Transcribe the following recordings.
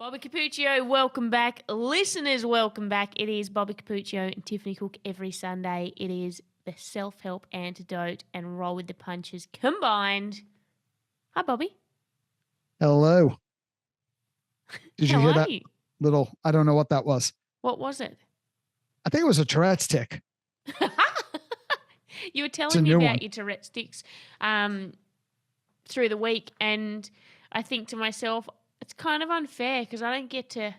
Bobby Capuccio, welcome back. Listeners, welcome back. It is Bobby Capuccio and Tiffany Cook every Sunday. It is the self-help antidote and roll with the punches combined. Hi, Bobby. Hello. Did you hear that you? little, I don't know what that was. What was it? I think it was a Tourette's tick. You were telling me about your Tourette's ticks through the week, and I think to myself, it's kind of unfair because I don't get to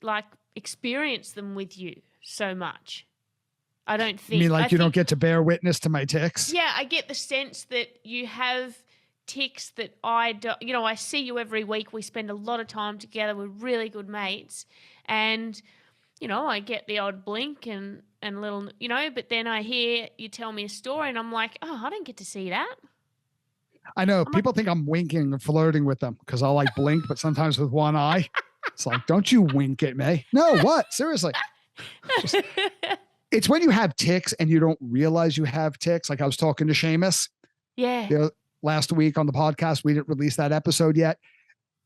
like experience them with you so much. I don't think. You mean you don't get to bear witness to my ticks? Yeah, I get the sense that you have ticks that I don't. You know, I see you every week. We spend a lot of time together. We're really good mates, and you know, I get the odd blink and little, you know. But then I hear you tell me a story, and I'm like, oh, I don't get to see that. I know people think I'm winking and flirting with them because I'll blink, but sometimes with one eye. It's like, don't you wink at me? No, what? Seriously. It's when you have ticks and you don't realize you have ticks. Like I was talking to Seamus. Yeah. Last week on the podcast, we didn't release that episode yet.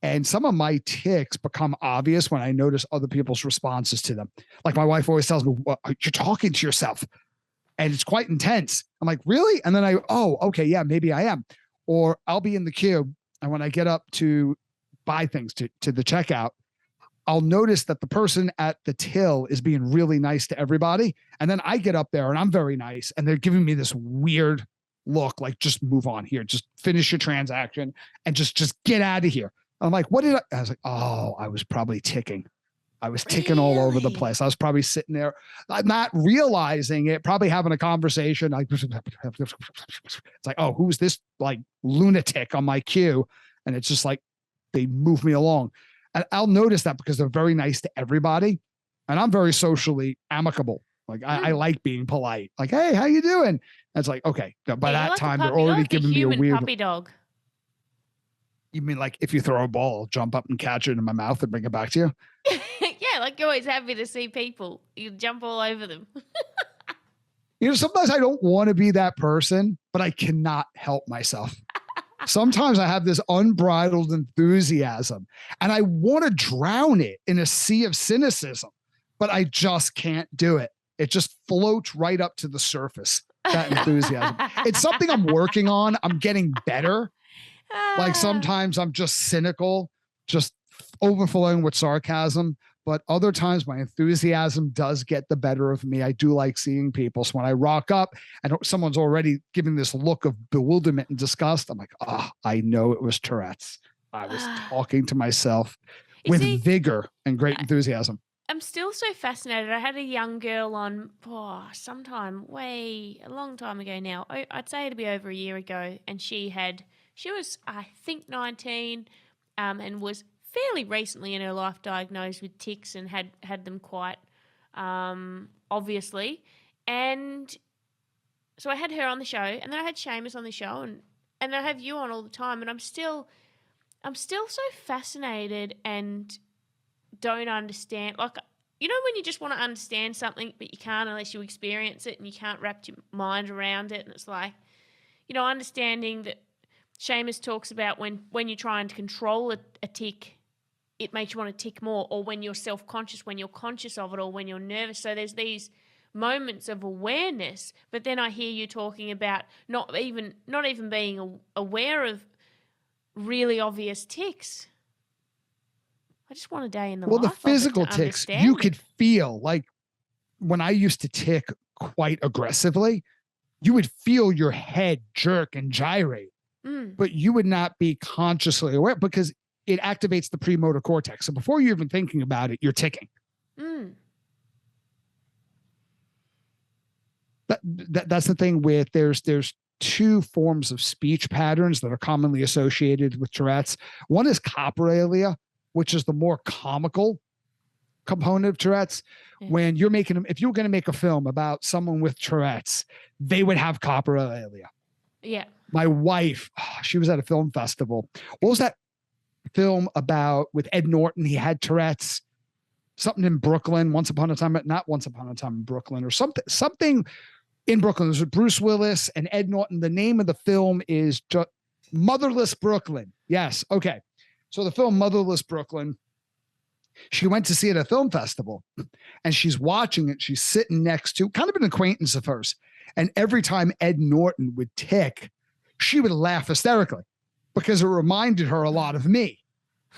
And some of my ticks become obvious when I notice other people's responses to them. Like my wife always tells me, well, you're talking to yourself. And it's quite intense. I'm like, really? And then okay, yeah, maybe I am. Or I'll be in the queue, and when I get up to buy things to the checkout, I'll notice that the person at the till is being really nice to everybody. And then I get up there and I'm very nice, and they're giving me this weird look, like, just move on here, just finish your transaction and just get out of here. I'm like, what did I was like, oh, I was probably ticking. I was ticking all over the place. I was probably sitting there, not realizing it, probably having a conversation. It's like, oh, who's this lunatic on my queue? And it's just like, they move me along. And I'll notice that because they're very nice to everybody. And I'm very socially amicable. I like being polite. Like, hey, how you doing? And it's like, okay. By that time, they're already giving me a weird puppy dog. You mean if you throw a ball, I'll jump up and catch it in my mouth and bring it back to you? Yeah, you're always happy to see people. You jump all over them. Sometimes I don't want to be that person, but I cannot help myself. Sometimes I have this unbridled enthusiasm and I want to drown it in a sea of cynicism, but I just can't do it. It just floats right up to the surface, that enthusiasm. It's something I'm working on. I'm getting better. Sometimes I'm just cynical, just overflowing with sarcasm, but other times my enthusiasm does get the better of me. I do like seeing people. So when I rock up and someone's already giving this look of bewilderment and disgust, I'm like, I know it was Tourette's. I was talking to myself with vigor and great enthusiasm. I'm still so fascinated. I had a young girl on a long time ago now. I'd say it'd be over a year ago. And she was, I think, 19 and was fairly recently in her life diagnosed with tics and had them quite obviously. And so I had her on the show, and then I had Seamus on the show, and I have you on all the time, and I'm still so fascinated and don't understand. Like, you know, when you just want to understand something, but you can't unless you experience it, and you can't wrap your mind around it. And it's like, you know, understanding that Seamus talks about when you're trying to control a tic, it makes you want to tick more, or when you're self-conscious, when you're conscious of it, or when you're nervous. So there's these moments of awareness, but then I hear you talking about not even being aware of really obvious tics. I just want a day in the life. Well, the physical tics, you could feel, like when I used to tick quite aggressively, you would feel your head jerk and gyrate, but you would not be consciously aware because it activates the premotor cortex. So before you're even thinking about it, you're ticking. That's the thing with there's two forms of speech patterns that are commonly associated with Tourette's. One is coprolalia, which is the more comical component of Tourette's. Yeah. When you're if you're going to make a film about someone with Tourette's, they would have coprolalia. Yeah. My wife, she was at a film festival. What was that film about with Ed Norton? He had Tourette's. Something in Brooklyn, not Once Upon a Time in Brooklyn, or something in Brooklyn. It was with Bruce Willis and Ed Norton. The name of the film is Motherless Brooklyn. Yes. Okay. So the film Motherless Brooklyn, she went to see it at a film festival and she's watching it. She's sitting next to kind of an acquaintance of hers. And every time Ed Norton would tick, she would laugh hysterically because it reminded her a lot of me.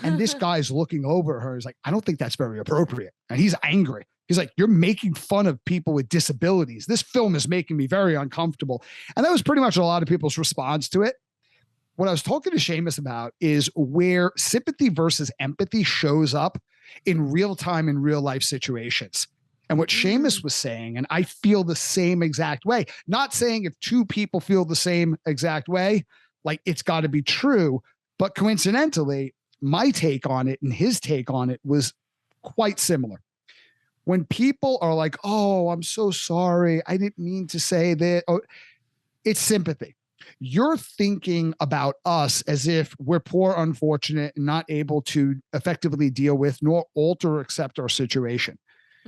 And this guy's looking over at her. He's like, I don't think that's very appropriate. And he's angry. He's like, you're making fun of people with disabilities. This film is making me very uncomfortable. And that was pretty much a lot of people's response to it. What I was talking to Seamus about is where sympathy versus empathy shows up in real time, in real life situations. And what Seamus was saying, and I feel the same exact way, not saying if two people feel the same exact way, like it's got to be true, but coincidentally, my take on it and his take on it was quite similar. When people are like, oh, I'm so sorry, I didn't mean to say that. Oh, it's sympathy. You're thinking about us as if we're poor, unfortunate, and not able to effectively deal with nor alter or accept our situation.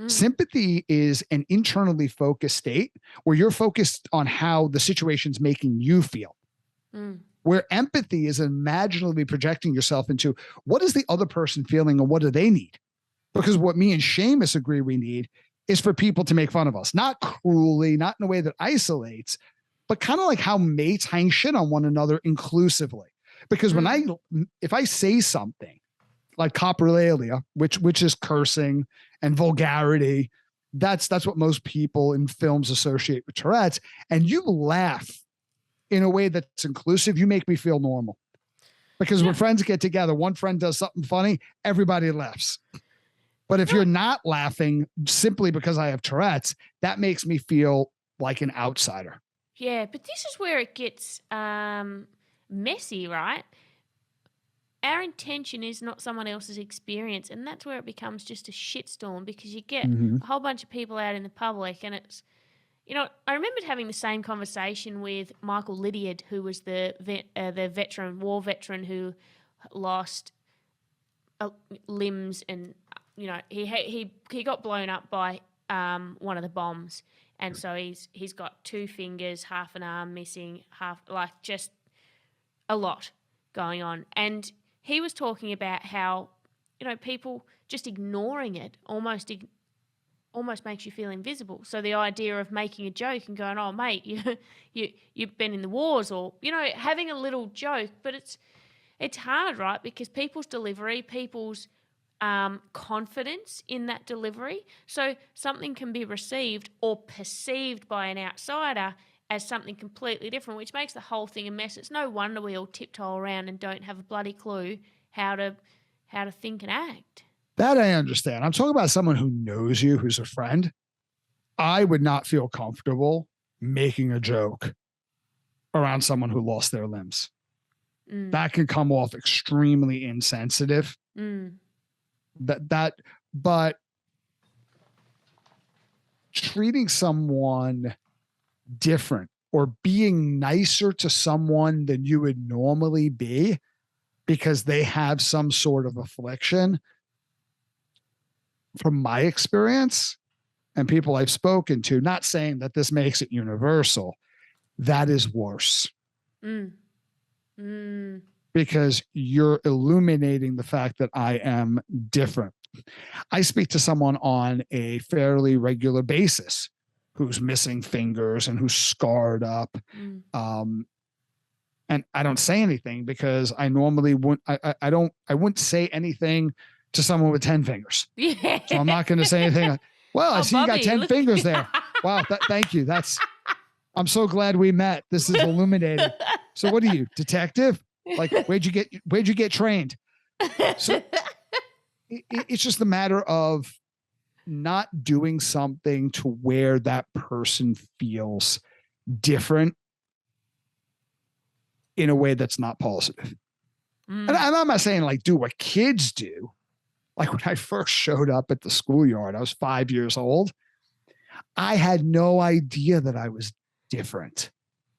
Sympathy is an internally focused state where you're focused on how the situation's making you feel. Where empathy is imaginally projecting yourself into what is the other person feeling and what do they need? Because what me and Seamus agree we need is for people to make fun of us, not cruelly, not in a way that isolates, but kind of like how mates hang shit on one another inclusively. Because if I say something like coprolalia, which is cursing and vulgarity, that's what most people in films associate with Tourette's, and you laugh in a way that's inclusive, you make me feel normal. Because when friends get together, one friend does something funny, everybody laughs. But if you're not laughing simply because I have Tourette's, that makes me feel like an outsider. Yeah, but this is where it gets messy, right? Our intention is not someone else's experience, and that's where it becomes just a shitstorm because you get a whole bunch of people out in the public, and it's, you know, I remembered having the same conversation with Michael Lydiard, who was the war veteran who lost limbs, and you know he got blown up by one of the bombs, and so he's got 2 fingers, half an arm missing, like just a lot going on, and he was talking about how, you know, people just ignoring it almost makes you feel invisible. So the idea of making a joke and going, "Oh, mate, you've been in the wars," or, you know, having a little joke, but it's hard, right? Because people's delivery, people's confidence in that delivery. So something can be received or perceived by an outsider as something completely different, which makes the whole thing a mess. It's no wonder we all tiptoe around and don't have a bloody clue how to think and act. That I understand. I'm talking about someone who knows you, who's a friend. I would not feel comfortable making a joke around someone who lost their limbs. That can come off extremely insensitive. But treating someone different or being nicer to someone than you would normally be because they have some sort of affliction, from my experience and people I've spoken to, not saying that this makes it universal, that is worse. Because you're illuminating the fact that I am different. I speak to someone on a fairly regular basis who's missing fingers and who's scarred up. And I don't say anything because I normally wouldn't, I wouldn't say anything to someone with 10 fingers. Yeah. So I'm not going to say anything like, well, I see Bobby, you got 10 fingers there. Wow. Thank you. I'm so glad we met. This is illuminating. So what are you, detective? Like, where'd you get trained? So it's just a matter of not doing something to where that person feels different in a way that's not positive. And I'm not saying like do what kids do. Like when I first showed up at the schoolyard, I was 5 years old. I had no idea that I was different.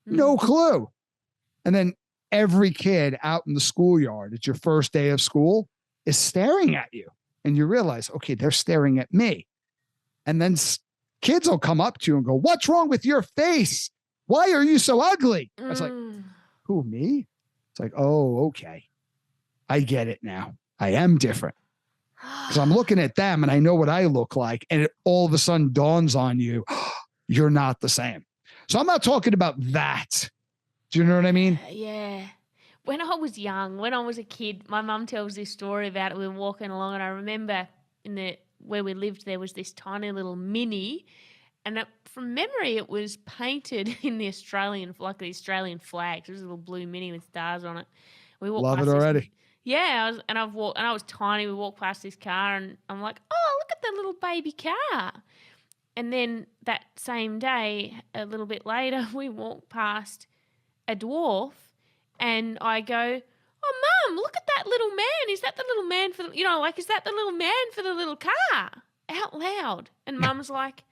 No clue. And then every kid out in the schoolyard, it's your first day of school, is staring at you. And you realize, okay, they're staring at me. And then kids will come up to you and go, "What's wrong with your face? Why are you so ugly?" I was like, who, me? It's like, oh, okay. I get it now. I am different. Because I'm looking at them and I know what I look like. And it all of a sudden dawns on you, you're not the same. So I'm not talking about that. Do you know what I mean? Yeah. When I was young, when I was a kid, my mum tells this story about it. We were walking along, and I remember where we lived, there was this tiny little mini, and from memory, it was painted in the Australian flag. It was a little blue mini with stars on it. We walked Love past it already. Yeah, I was tiny. We walked past this car, and I'm like, oh, look at that little baby car. And then that same day, a little bit later, we walked past a dwarf, and I go, oh, Mum, look at that little man. Is that the little man is that the little man for the little car? Out loud. And Mum's like,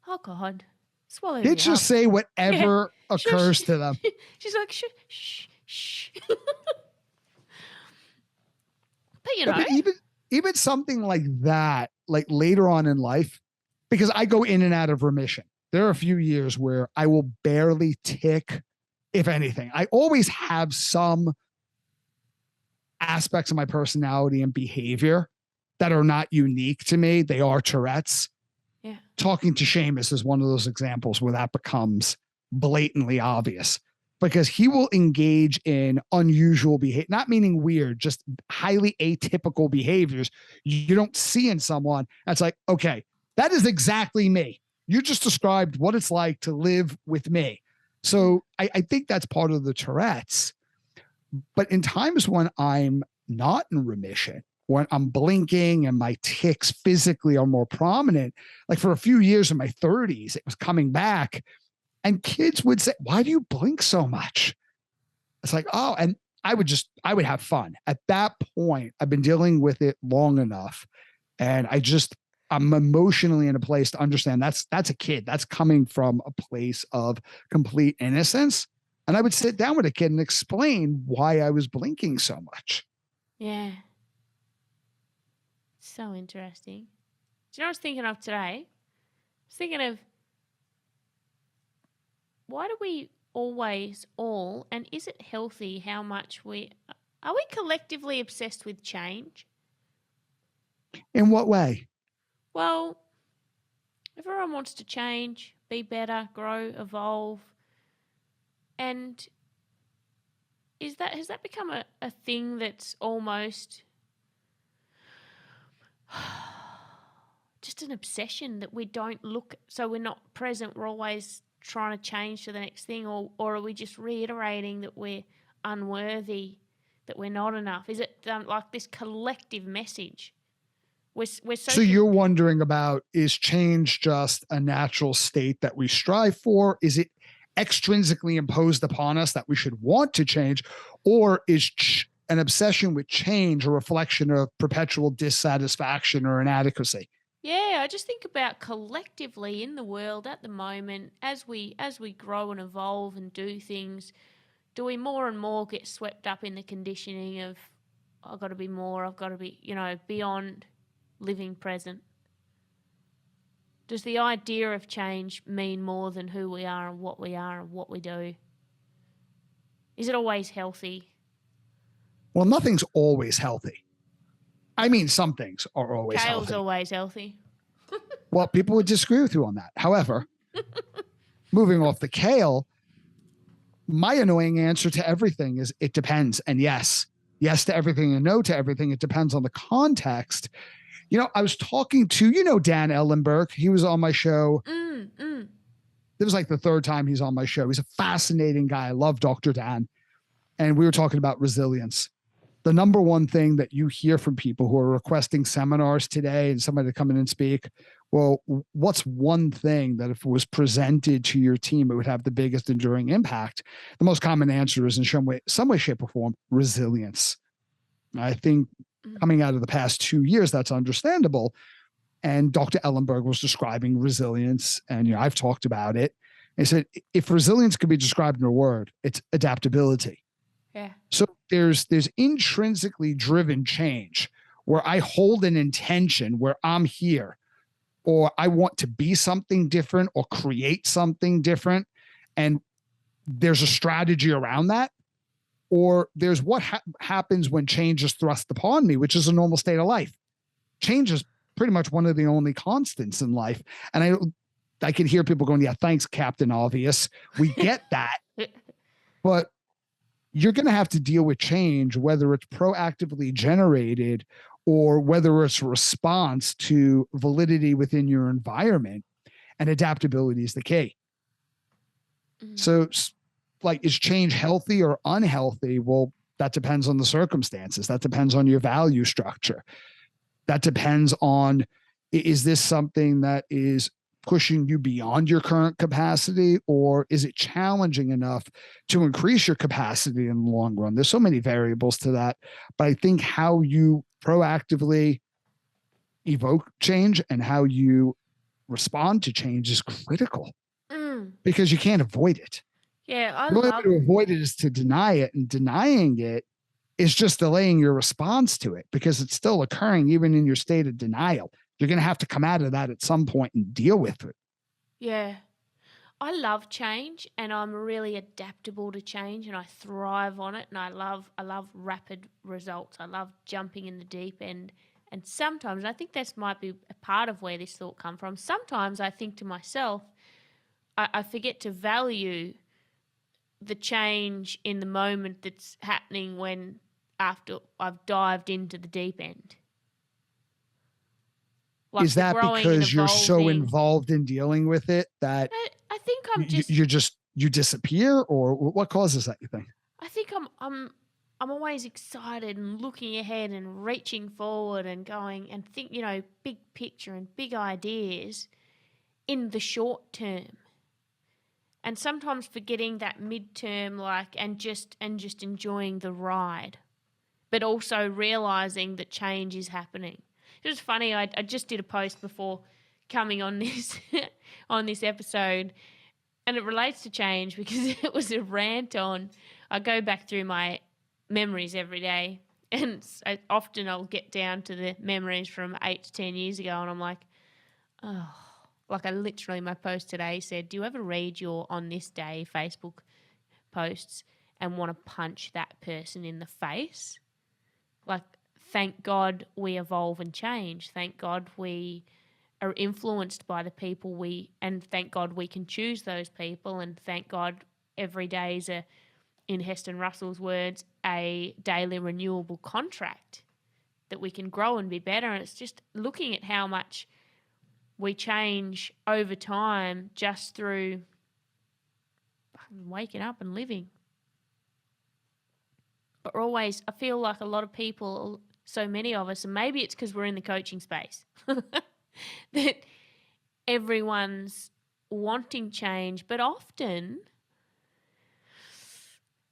oh, God, swallow They it just up. say whatever occurs to them. She's like, shh, shh, shh. But, you know. But even something like that, like later on in life, because I go in and out of remission. There are a few years where I will barely tick, if anything. I always have some aspects of my personality and behavior that are not unique to me. They are Tourette's. Yeah. Talking to Seamus is one of those examples where that becomes blatantly obvious, because he will engage in unusual behavior, not meaning weird, just highly atypical behaviors you don't see in someone. That's like, okay, that is exactly me. You just described what it's like to live with me. So I think that's part of the Tourette's. But in times when I'm not in remission, when I'm blinking and my tics physically are more prominent, like for a few years in my 30s, it was coming back. And kids would say, why do you blink so much? It's like, oh, and I would have fun. At that point, I've been dealing with it long enough. And I'm emotionally in a place to understand that's a kid. That's coming from a place of complete innocence. And I would sit down with a kid and explain why I was blinking so much. Yeah. So interesting. Do you know what I was thinking of today? I was thinking of, why do we always and is it healthy how much are we collectively obsessed with change? In what way? Well, everyone wants to change, be better, grow, evolve. And has that become a thing that's almost just an obsession, that we don't look, so we're not present, we're always trying to change to the next thing, or are we just reiterating that we're unworthy, that we're not enough? Is it like this collective message? So you're wondering about, is change just a natural state that we strive for? Is it extrinsically imposed upon us that we should want to change? Or is an obsession with change a reflection of perpetual dissatisfaction or inadequacy? Yeah, I just think about collectively in the world at the moment, as we grow and evolve and do things, do we more and more get swept up in the conditioning of, I've got to be more, I've got to be, beyond living present? Does the idea of change mean more than who we are and what we do? Is it always healthy? Well, nothing's always healthy. I mean, some things are always Kale's healthy. always healthy. Well, people would disagree with you on that. However, moving off the kale, my annoying answer to everything is it depends. And yes to everything and no to everything. It depends on the context. I was talking to, Dan Ellenberg. He was on my show. It was like the third time he's on my show. He's a fascinating guy. I love Dr. Dan. And we were talking about resilience. The number one thing that you hear from people who are requesting seminars today and somebody to come in and speak, well, what's one thing that if it was presented to your team, it would have the biggest enduring impact? The most common answer is in some way, shape, or form, resilience. I think coming out of the past 2 years, that's understandable. And Dr. Ellenberg was describing resilience, and I've talked about it. He said, if resilience could be described in a word, it's adaptability. Yeah. So there's intrinsically driven change where I hold an intention where I'm here, or I want to be something different or create something different. And there's a strategy around that. Or there's what happens when change is thrust upon me, which is a normal state of life. Change is pretty much one of the only constants in life. And I can hear people going, yeah, thanks, Captain Obvious. We get that. But you're going to have to deal with change, whether it's proactively generated or whether it's a response to validity within your environment, and adaptability is the key. Mm-hmm. So like, is change healthy or unhealthy? Well, that depends on the circumstances. That depends on your value structure. That depends on, is this something that is pushing you beyond your current capacity, or is it challenging enough to increase your capacity in the long run? There's so many variables to that, but I think how you proactively evoke change and how you respond to change is critical, because you can't avoid it. Yeah, the only way to avoid it is to deny it, and denying it is just delaying your response to it, because it's still occurring even in your state of denial. You're going to have to come out of that at some point and deal with it. Yeah. I love change, and I'm really adaptable to change, and I thrive on it, and I love rapid results. I love jumping in the deep end. And sometimes, and I think this might be a part of where this thought come from, sometimes I think to myself, I forget to value the change in the moment that's happening when after I've dived into the deep end. Like, is that because you're so involved in dealing with it that I think I'm you disappear, or what causes that, you think? I think I'm always excited and looking ahead and reaching forward and going and think, big picture and big ideas in the short term. And sometimes forgetting that midterm, and just enjoying the ride, but also realizing that change is happening. It was funny. I just did a post before coming on this on this episode, and it relates to change because it was a rant on. I go back through my memories every day, and often I'll get down to the memories from 8 to 10 years ago, and I'm like, oh. Like, I literally, my post today said, do you ever read your on this day Facebook posts and want to punch that person in the face? Like, thank God we evolve and change. Thank God we are influenced by the people and thank God we can choose those people, and thank God every day is in Heston Russell's words, a daily renewable contract that we can grow and be better. And it's just looking at how much we change over time just through waking up and living. But always, I feel like a lot of people, so many of us, and maybe it's because we're in the coaching space, that everyone's wanting change, but often,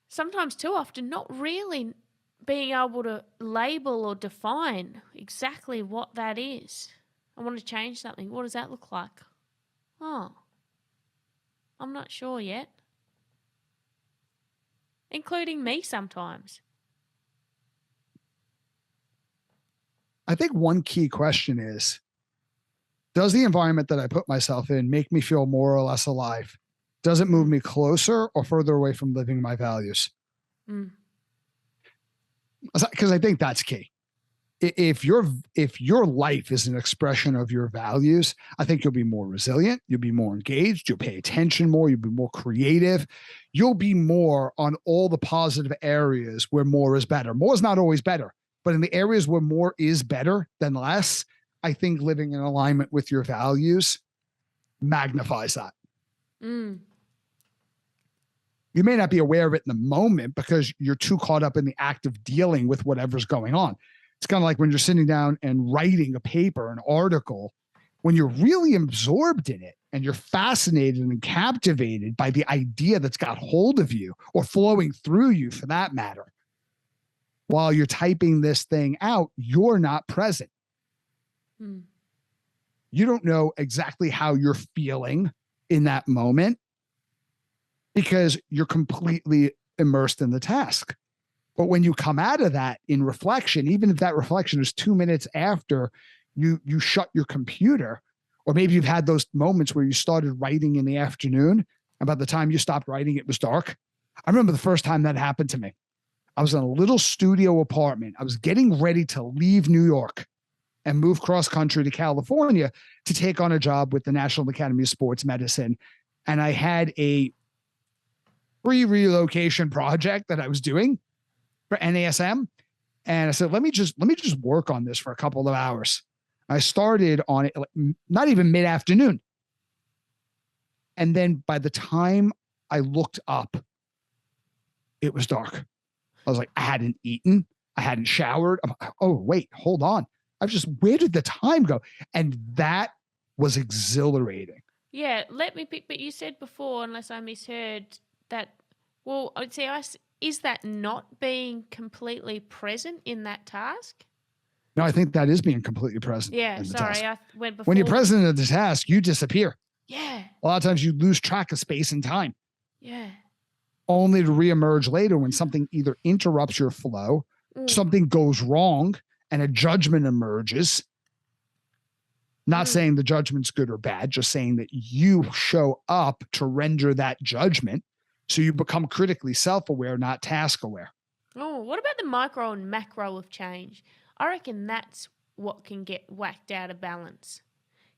sometimes too often, not really being able to label or define exactly what that is. I want to change something. What does that look like? Oh, I'm not sure yet. Including me sometimes. I think one key question is, does the environment that I put myself in make me feel more or less alive? Does it move me closer or further away from living my values? Because I think that's key. If your life is an expression of your values, I think you'll be more resilient, you'll be more engaged, you'll pay attention more, you'll be more creative, you'll be more on all the positive areas where more is better. More is not always better, but in the areas where more is better than less, I think living in alignment with your values magnifies that. You may not be aware of it in the moment because you're too caught up in the act of dealing with whatever's going on. It's kind of like when you're sitting down and writing a paper, an article, when you're really absorbed in it and you're fascinated and captivated by the idea that's got hold of you or flowing through you for that matter. While you're typing this thing out, you're not present. You don't know exactly how you're feeling in that moment because you're completely immersed in the task. But when you come out of that in reflection, even if that reflection is 2 minutes after you shut your computer, or maybe you've had those moments where you started writing in the afternoon, and by the time you stopped writing, it was dark. I remember the first time that happened to me. I was in a little studio apartment. I was getting ready to leave New York and move cross country to California to take on a job with the National Academy of Sports Medicine. And I had a pre-relocation project that I was doing for NASM. And I said, let me just work on this for a couple of hours. I started on it, not even mid-afternoon. And then by the time I looked up, it was dark. I was like, I hadn't eaten. I hadn't showered. Oh, wait, hold on. Where did the time go? And that was exhilarating. Yeah, let me pick, but you said before, unless I misheard, that, well, I'd say, is that not being completely present in that task? No, I think that is being completely present. Yeah, sorry, task. I went before. When you're present in the task, you disappear. Yeah. A lot of times you lose track of space and time. Yeah. Only to reemerge later when something either interrupts your flow, something goes wrong, and a judgment emerges. Not saying the judgment's good or bad, just saying that you show up to render that judgment. So you become critically self-aware, not task-aware. Oh, what about the micro and macro of change? I reckon that's what can get whacked out of balance.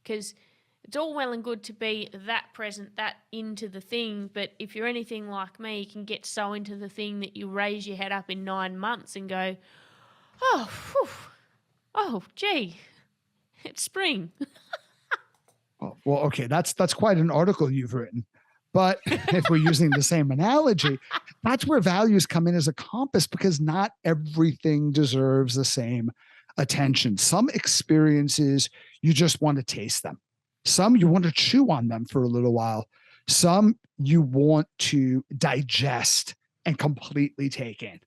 Because it's all well and good to be that present, that into the thing, but if you're anything like me, you can get so into the thing that you raise your head up in 9 months and go, oh, whew, oh, gee, it's spring. Well, okay, that's quite an article you've written. But if we're using the same analogy, that's where values come in as a compass, because not everything deserves the same attention. Some experiences, you just want to taste them. Some you want to chew on them for a little while. Some you want to digest and completely take in.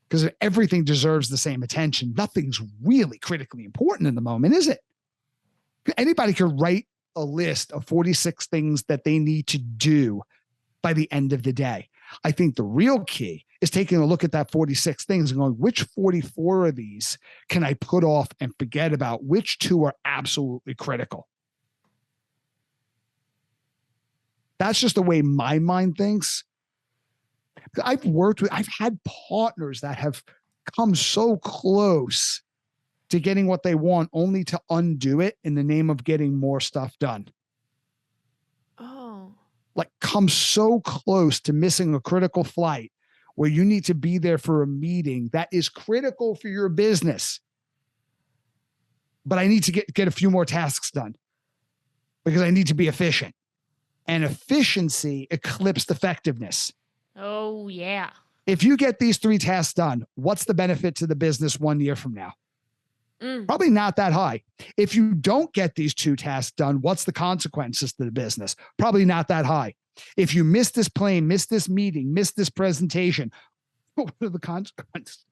Because everything deserves the same attention. Nothing's really critically important in the moment, is it? Anybody could write a list of 46 things that they need to do by the end of the day. I think the real key is taking a look at that 46 things and going, which 44 of these can I put off and forget about? Which 2 are absolutely critical? That's just the way my mind thinks. I've had partners that have come so close to getting what they want only to undo it in the name of getting more stuff done. Oh. Like come so close to missing a critical flight where you need to be there for a meeting that is critical for your business. But I need to get a few more tasks done because I need to be efficient. And efficiency eclipsed effectiveness. Oh, yeah. If you get these 3 tasks done, what's the benefit to the business 1 year from now? Probably not that high. If you don't get these 2 tasks done, what's the consequences to the business? Probably not that high. If you miss this plane, miss this meeting, miss this presentation, what are the consequences?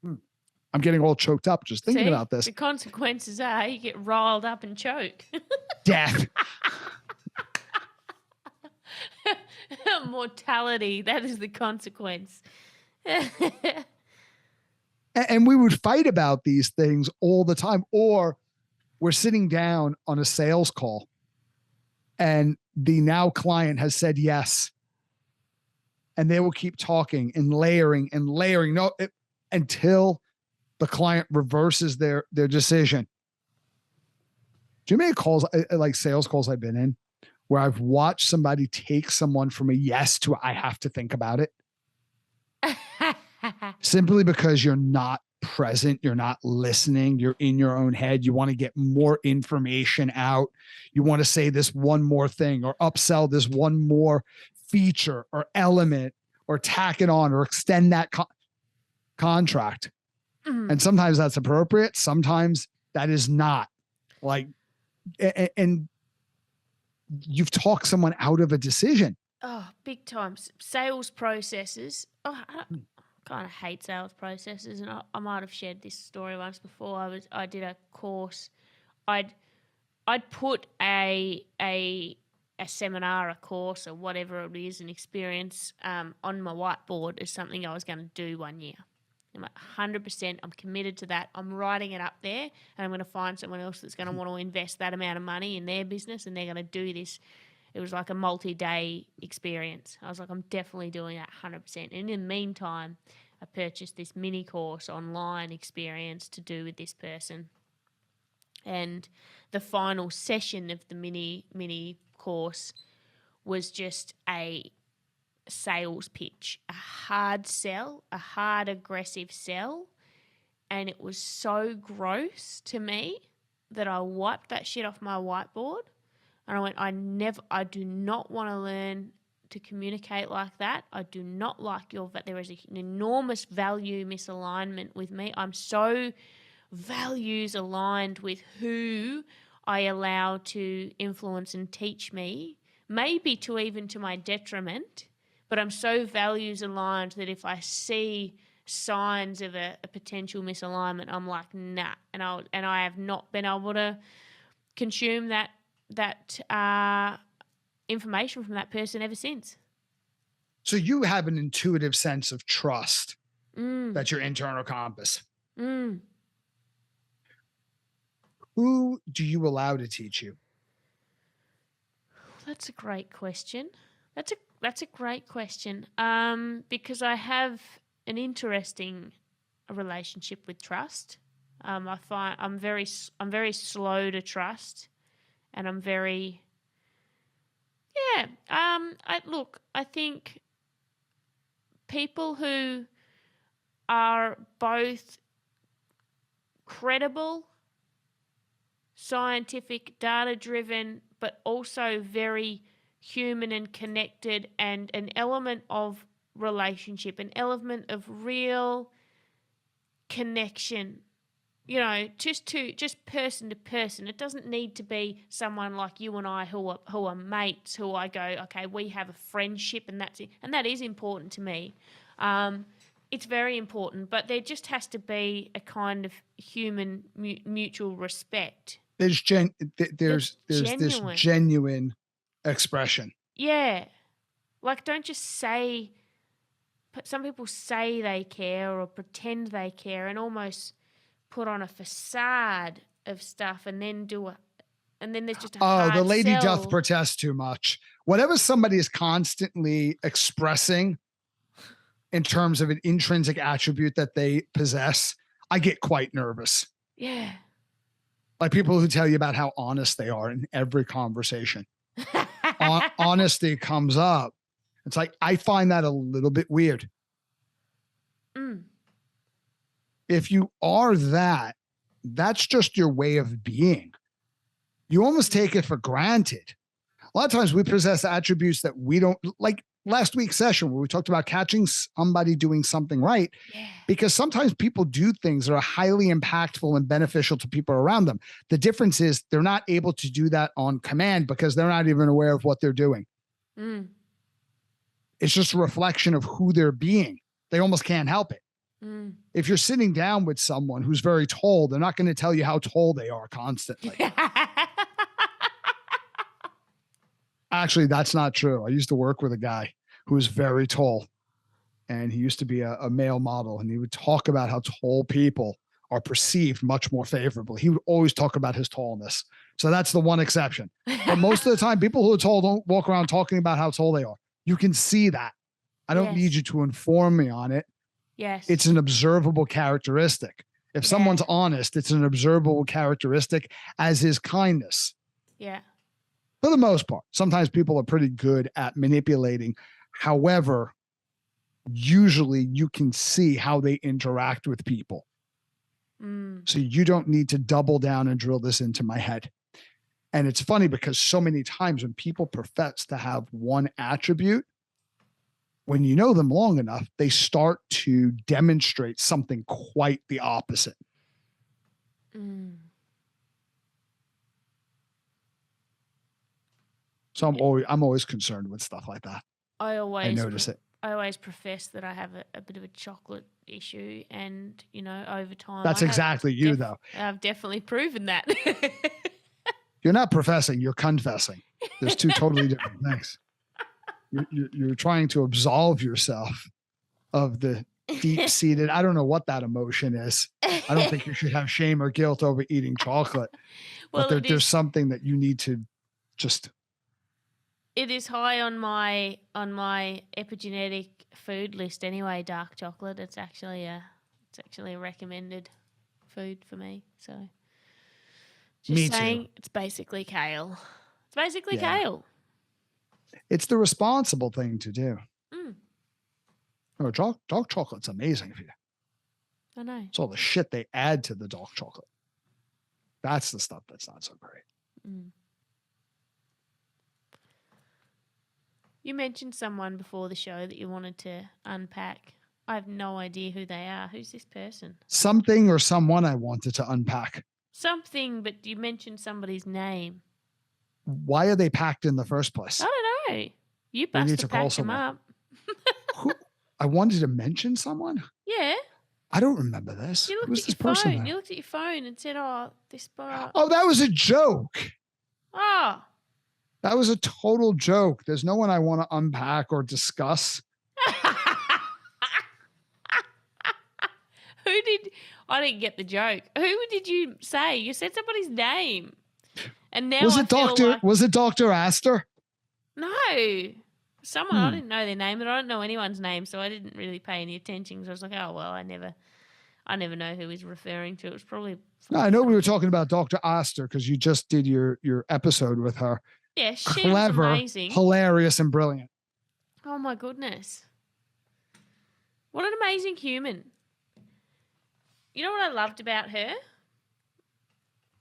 I'm getting all choked up just thinking about this. The consequences are you get riled up and choke. Death. Mortality, that is the consequence. And we would fight about these things all the time. Or we're sitting down on a sales call and the now client has said yes. And they will keep talking and layering until the client reverses their decision. Do you make calls, like sales calls I've been in, where I've watched somebody take someone from a yes to I have to think about it? Simply because you're not present, you're not listening, you're in your own head. You want to get more information out. You want to say this one more thing or upsell this one more feature or element or tack it on or extend that contract. And sometimes that's appropriate. Sometimes that is not. Like, and you've talked someone out of a decision. Oh, big time. Sales processes. Oh, I kind of hate sales processes, and I might have shared this story once before. I did a course. I'd put a seminar, a course, or whatever it is, an experience on my whiteboard as something I was going to do 1 year. I'm like 100%. I'm committed to that. I'm writing it up there, and I'm going to find someone else that's going to want to invest that amount of money in their business, and they're going to do this. It was like a multi-day experience. I was like, I'm definitely doing that 100%. And in the meantime, I purchased this mini course online experience to do with this person. And the final session of the mini course was just a sales pitch, a hard sell, a hard aggressive sell. And it was so gross to me that I wiped that shit off my whiteboard. And I went, I do not want to learn to communicate like that. I do not like there is an enormous value misalignment with me. I'm so values aligned with who I allow to influence and teach me, maybe to my detriment, but I'm so values aligned that if I see signs of a potential misalignment, I'm like, nah. And I have not been able to consume that information from that person ever since. So you have an intuitive sense of trust. That's your internal compass. Who do you allow to teach you? That's a great question. That's a great question. Because I have an interesting relationship with trust. I find I'm very slow to trust, and I'm very I think people who are both credible, scientific, data-driven, but also very human and connected, and an element of relationship, an element of real connection, just person to person. It doesn't need to be someone like you and I who are mates, who I go, okay, we have a friendship, and that's it. And that is important to me. It's very important, but there just has to be a kind of human mutual respect. There's this genuine expression. Yeah. Like, don't just say, some people say they care or pretend they care and almost put on a facade of stuff and then there's just a hard the lady sell. doth protest too much. Whatever somebody is constantly expressing in terms of an intrinsic attribute that they possess, I get quite nervous. Yeah. Like people who tell you about how honest they are in every conversation. Honesty comes up. It's like, I find that a little bit weird. If you are that, that's just your way of being. You almost take it for granted. A lot of times we possess attributes that we don't, like last week's session where we talked about catching somebody doing something right, because sometimes people do things that are highly impactful and beneficial to people around them. The difference is they're not able to do that on command because they're not even aware of what they're doing. It's just a reflection of who they're being. They almost can't help it. If you're sitting down with someone who's very tall, they're not going to tell you how tall they are constantly. Actually, that's not true. I used to work with a guy who was very tall, and he used to be a male model, and he would talk about how tall people are perceived much more favorably. He would always talk about his tallness. So that's the one exception. But most of the time, people who are tall don't walk around talking about how tall they are. You can see that. I don't need you to inform me on it. Yes. It's an observable characteristic. If someone's honest, it's an observable characteristic, as is kindness. Yeah. For the most part. Sometimes people are pretty good at manipulating. However, usually you can see how they interact with people. So you don't need to double down and drill this into my head. And it's funny because so many times when people profess to have one attribute, when you know them long enough, they start to demonstrate something quite the opposite. So I'm always concerned with stuff like that. I notice it. I always profess that I have a bit of a chocolate issue, and over time. That's exactly you, though. I've definitely proven that. You're not professing; you're confessing. There's two totally different things. You're trying to absolve yourself of the deep-seated, I don't know what that emotion is. I don't think you should have shame or guilt over eating chocolate. But there's something that you need to just It is high on my epigenetic food list anyway. Dark chocolate. It's actually a recommended food for me. So just Me saying, too. it's basically kale. It's basically Yeah. kale. It's the responsible thing to do. Mm, Oh, dark chocolate's amazing for you. I know. It's all the shit they add to the dark chocolate. That's the stuff that's not so great. Mm. You mentioned someone before the show that you wanted to unpack. I have no idea who they are. Who's this person? Something or someone I wanted to unpack. Something, but you mentioned somebody's name. Why are they packed in the first place? I don't know. You We need busted to call packed them someone. up. Who? I wanted to mention someone? Yeah. I don't remember this. You Who's looked at this your person? phone. You looked at your phone and said, "Oh, this bar." Oh, that was a joke. Oh. That was a total joke. There's no one I want to unpack or discuss. I didn't get the joke. Who did you say? You said somebody's name. And now Was it Dr. Astor? No. Someone, I didn't know their name, and I don't know anyone's name, so I didn't really pay any attention. So I was like, oh, well, I never know who he's referring to. It was probably... No, I know we were talking about Dr. Astor because you just did your episode with her. Yeah, she Clever, was amazing. Hilarious, and brilliant. Oh, my goodness. What an amazing human. You know what I loved about her?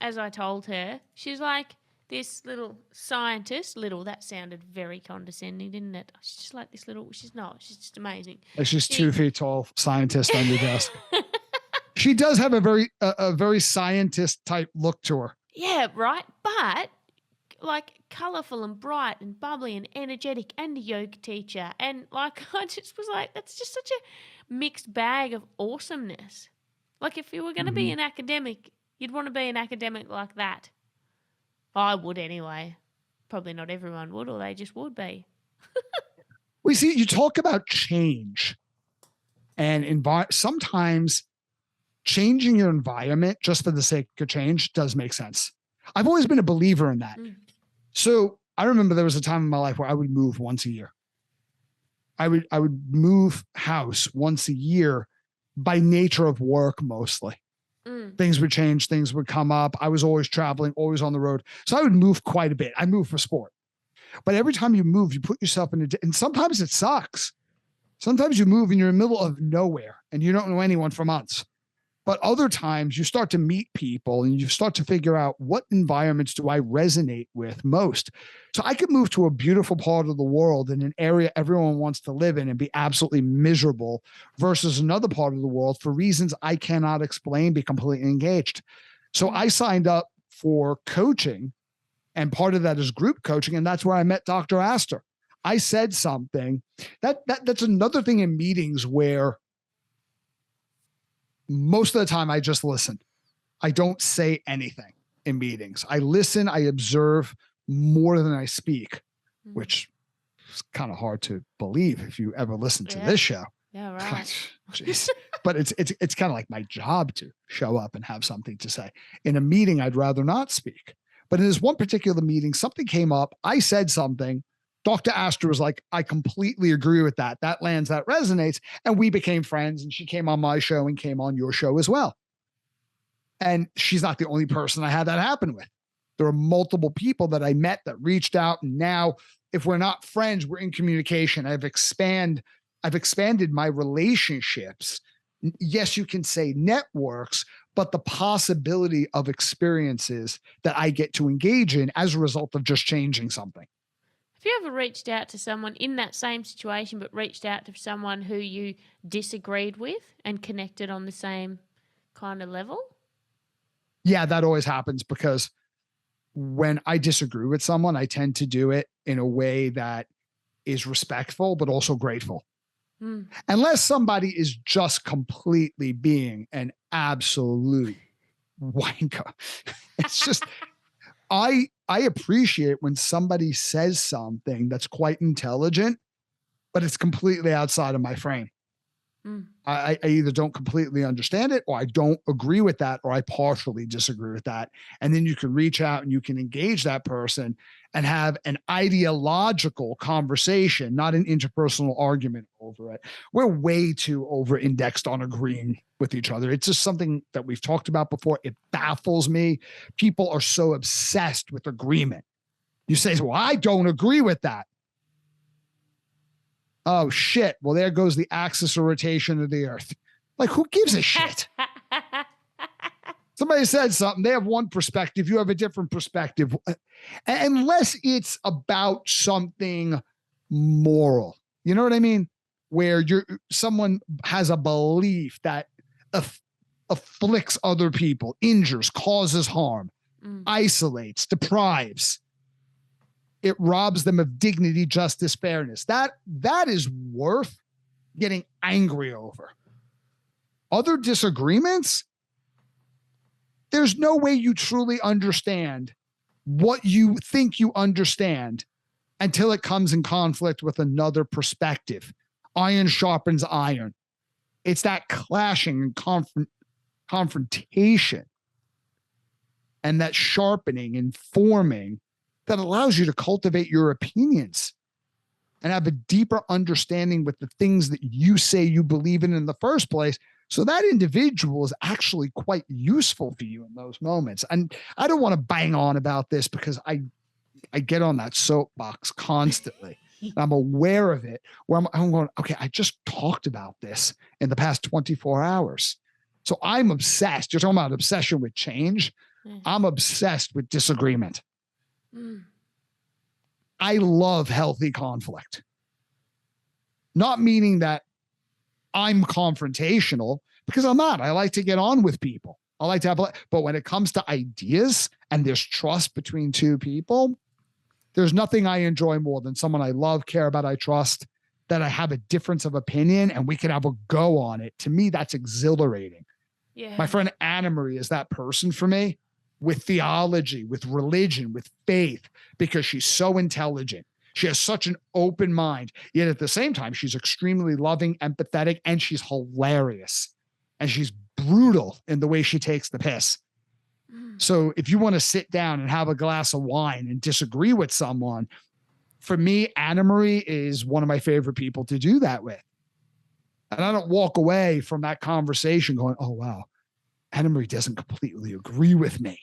As I told her, she's like this little scientist. Little, that sounded very condescending, didn't it? She's just like this little... She's not. She's just amazing. Like she's 2 feet tall, scientist on your desk. She does have a very scientist type look to her. Yeah, right. But like colourful and bright and bubbly and energetic and a yoga teacher. And like I just was like, that's just such a mixed bag of awesomeness. Like if you were going to be an academic, you'd want to be an academic like that. I would anyway. Probably not everyone would, or they just would be. We see you talk about change and sometimes changing your environment just for the sake of change does make sense. I've always been a believer in that. So I remember there was a time in my life where I would move once a year. I would move house once a year by nature of work mostly. Things would change, things would come up. I was always traveling, always on the road. So I would move quite a bit. I moved for sport. But every time you move, you put yourself and sometimes it sucks. Sometimes you move and you're in the middle of nowhere and you don't know anyone for months. But other times you start to meet people and you start to figure out what environments do I resonate with most. So I could move to a beautiful part of the world in an area everyone wants to live in and be absolutely miserable versus another part of the world for reasons I cannot explain, be completely engaged. So I signed up for coaching, and part of that is group coaching. And that's where I met Dr. Astor. I said something that's another thing in meetings where most of the time I just listen. I don't say anything in meetings. I listen, I observe more than I speak, which is kind of hard to believe if you ever listen to this show. Yeah, right. Jeez. But it's kind of like my job to show up and have something to say. In a meeting, I'd rather not speak. But in this one particular meeting, something came up. I said something. Dr. Astor was like, I completely agree with that. That lands, that resonates. And we became friends, and she came on my show and came on your show as well. And she's not the only person I had that happen with. There are multiple people that I met that reached out. And now if we're not friends, we're in communication. I've expanded my relationships. Yes, you can say networks, but the possibility of experiences that I get to engage in as a result of just changing something. Have you ever reached out to someone in that same situation, but reached out to someone who you disagreed with and connected on the same kind of level? Yeah, that always happens because when I disagree with someone, I tend to do it in a way that is respectful, but also grateful. Unless somebody is just completely being an absolute wanker. It's just... I appreciate when somebody says something that's quite intelligent, but it's completely outside of my frame. I either don't completely understand it, or I don't agree with that, or I partially disagree with that. And then you can reach out and you can engage that person and have an ideological conversation, not an interpersonal argument over it. We're way too over indexed on agreeing with each other. It's just something that we've talked about before. It baffles me. People are so obsessed with agreement. You say, well, I don't agree with that. Oh, shit. Well, there goes the axis of rotation of the earth. Like, who gives a shit? Somebody said something. They have one perspective. You have a different perspective. Unless it's about something moral. You know what I mean? Where someone has a belief that afflicts other people, injures, causes harm, isolates, deprives. It robs them of dignity, justice, fairness. That is worth getting angry over. Other disagreements, there's no way you truly understand what you think you understand until it comes in conflict with another perspective. Iron sharpens iron. It's that clashing and confrontation and that sharpening and forming that allows you to cultivate your opinions and have a deeper understanding with the things that you say you believe in the first place. So that individual is actually quite useful for you in those moments. And I don't want to bang on about this because I get on that soapbox constantly. I'm aware of it where I'm going, okay, I just talked about this in the past 24 hours. So I'm obsessed. You're talking about obsession with change. I'm obsessed with disagreement. I love healthy conflict. Not meaning that I'm confrontational, because I'm not. I like to get on with people. I like to have, but when it comes to ideas and there's trust between two people, there's nothing I enjoy more than someone I love, care about, I trust, that I have a difference of opinion and we can have a go on it. To me, that's exhilarating. Yeah. My friend Anna Marie is that person for me, with theology, with religion, with faith, because she's so intelligent. She has such an open mind, yet at the same time, she's extremely loving, empathetic, and she's hilarious. And she's brutal in the way she takes the piss. So if you want to sit down and have a glass of wine and disagree with someone, for me, Anna Marie is one of my favorite people to do that with. And I don't walk away from that conversation going, oh, wow, Anna Marie doesn't completely agree with me.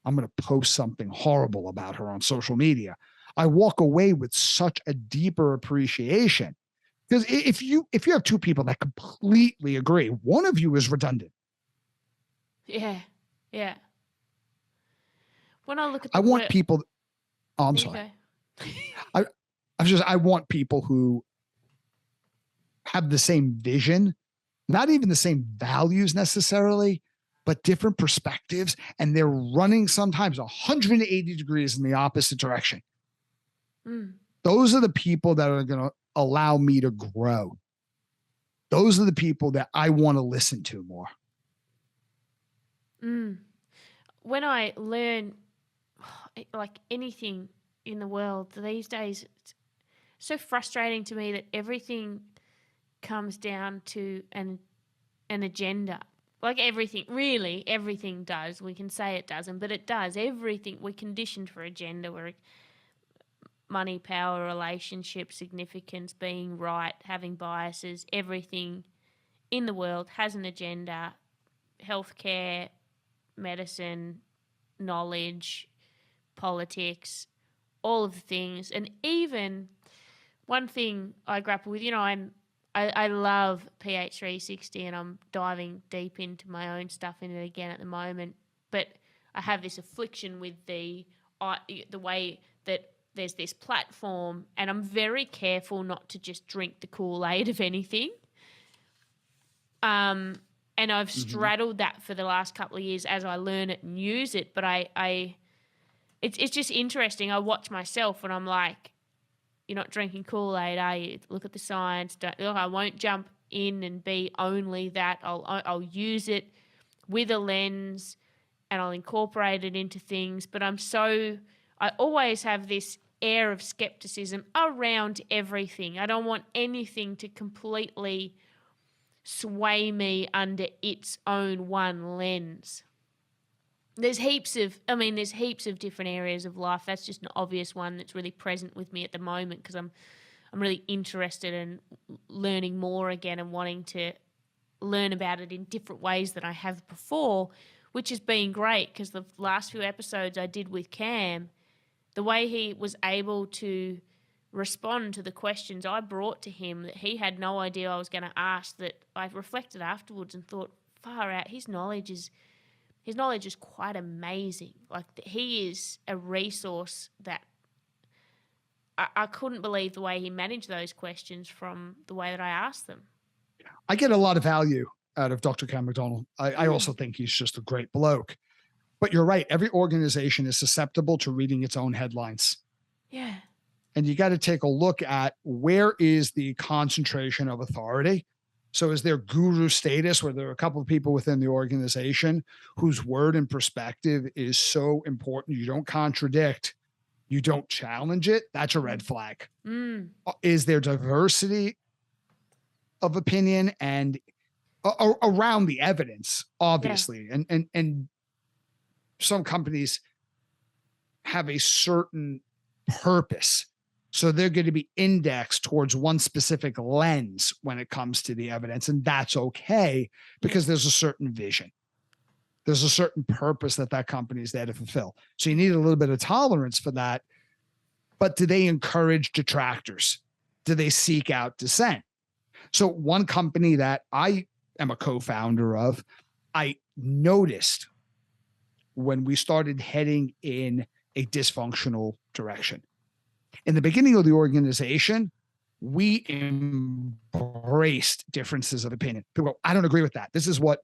I'm going to post something horrible about her on social media. I walk away with such a deeper appreciation. Because if you have two people that completely agree, one of you is redundant. Yeah. Yeah. When I look at I want people. Oh, I'm sorry. I want people who have the same vision, not even the same values necessarily, but different perspectives. And they're running sometimes 180 degrees in the opposite direction. Those are the people that are going to allow me to grow. Those are the people that I want to listen to more. When I learn like anything in the world these days, it's so frustrating to me that everything comes down to an agenda. Like everything, really, everything does. We can say it doesn't, but it does. Everything, we're conditioned for agenda. We're money, power, relationship, significance, being right, having biases. Everything in the world has an agenda. Healthcare, medicine, knowledge, politics, all of the things. And even one thing I grapple with, I love PH360 and I'm diving deep into my own stuff in it again at the moment. But I have this affliction with the way that there's this platform, and I'm very careful not to just drink the Kool-Aid of anything. And I've straddled that for the last couple of years as I learn it and use it. But it's just interesting. I watch myself and I'm like, you're not drinking Kool-Aid, are you? Look at the science. I won't jump in and be only that. I'll use it with a lens and I'll incorporate it into things. But I always have this air of skepticism around everything. I don't want anything to completely sway me under its own one lens. there's heaps of different areas of life. That's just an obvious one that's really present with me at the moment because I'm really interested in learning more again and wanting to learn about it in different ways than I have before, which has been great because the last few episodes I did with Cam, the way he was able to respond to the questions I brought to him that he had no idea I was going to ask, that I reflected afterwards and thought, far out, his knowledge is quite amazing. Like, he is a resource that I couldn't believe the way he managed those questions from the way that I asked them. I get a lot of value out of Dr. Cam McDonald. I also think he's just a great bloke. But you're right. Every organization is susceptible to reading its own headlines. Yeah. And you got to take a look at where is the concentration of authority. So is there guru status where there are a couple of people within the organization whose word and perspective is so important? You don't contradict, you don't challenge it. That's a red flag. Is there diversity of opinion and around the evidence, obviously? Yeah. And some companies have a certain purpose. So they're going to be indexed towards one specific lens when it comes to the evidence. And that's okay because there's a certain vision. There's a certain purpose that company is there to fulfill. So you need a little bit of tolerance for that. But do they encourage detractors? Do they seek out dissent? So one company that I am a co-founder of, I noticed when we started heading in a dysfunctional direction. In the beginning of the organization, we embraced differences of opinion. People go, I don't agree with that. This is what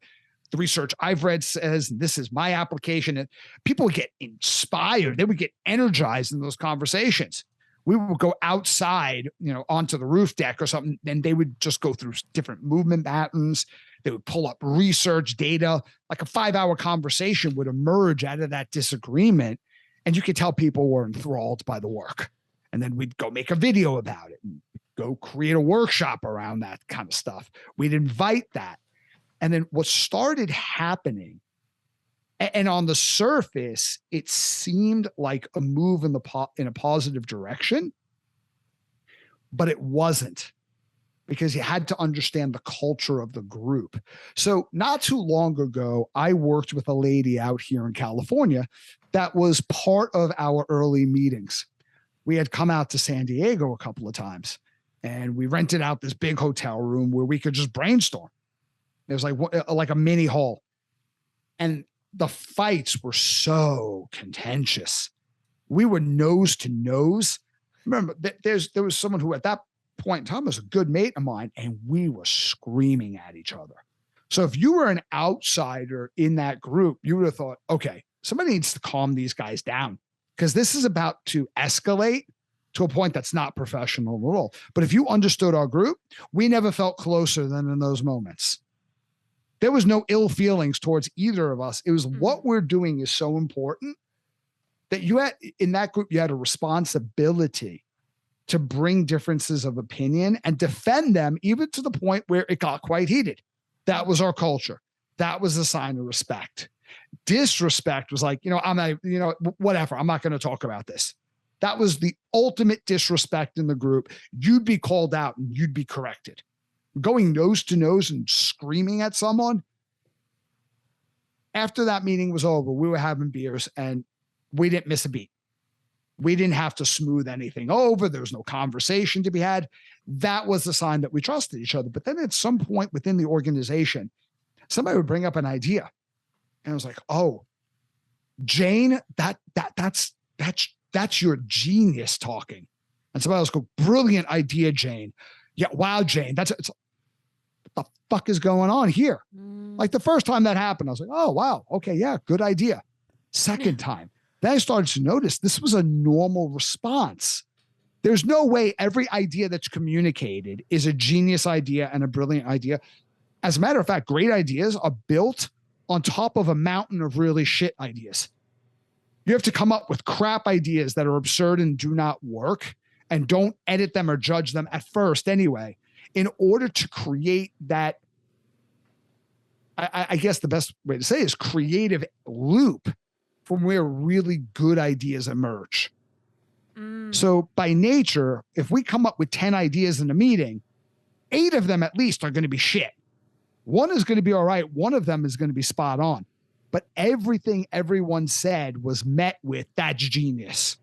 the research I've read says. This is my application. And people would get inspired. They would get energized in those conversations. We would go outside, onto the roof deck or something, and they would just go through different movement patterns. They would pull up research data. Like a 5-hour conversation would emerge out of that disagreement. And you could tell people were enthralled by the work. And then we'd go make a video about it and go create a workshop around that kind of stuff. We'd invite that. And then what started happening, and on the surface, it seemed like a move in a positive direction, but it wasn't, because you had to understand the culture of the group. So not too long ago, I worked with a lady out here in California that was part of our early meetings. We had come out to San Diego a couple of times, and we rented out this big hotel room where we could just brainstorm. It was like a mini hall. And the fights were so contentious. We were nose to nose. Remember, there was someone who at that point in time was a good mate of mine, and we were screaming at each other. So if you were an outsider in that group, you would have thought, okay, somebody needs to calm these guys down, because this is about to escalate to a point that's not professional at all. But if you understood our group, we never felt closer than in those moments. There was no ill feelings towards either of us. It was what we're doing is so important that you had in that group, you had a responsibility to bring differences of opinion and defend them, even to the point where it got quite heated. That was our culture. That was a sign of respect. Disrespect was like, I'm not, whatever. I'm not going to talk about this. That was the ultimate disrespect in the group. You'd be called out and you'd be corrected. Going nose to nose and screaming at someone. After that meeting was over, we were having beers and we didn't miss a beat. We didn't have to smooth anything over. There was no conversation to be had. That was the sign that we trusted each other. But then at some point within the organization, somebody would bring up an idea. And I was like, oh, Jane, that's your genius talking. And somebody else go, brilliant idea, Jane. Yeah, wow, Jane. What the fuck is going on here? Like the first time that happened, I was like, oh, wow. Okay, yeah, good idea. Second time, then I started to notice this was a normal response. There's no way every idea that's communicated is a genius idea and a brilliant idea. As a matter of fact, great ideas are built on top of a mountain of really shit ideas. You have to come up with crap ideas that are absurd and do not work, and don't edit them or judge them at first anyway, in order to create that, I guess the best way to say is creative loop from where really good ideas emerge. So by nature, if we come up with 10 ideas in a meeting, 8 of them at least are going to be shit. 1 is going to be all right. 1 of them is going to be spot on. But everything everyone said was met with, that's genius.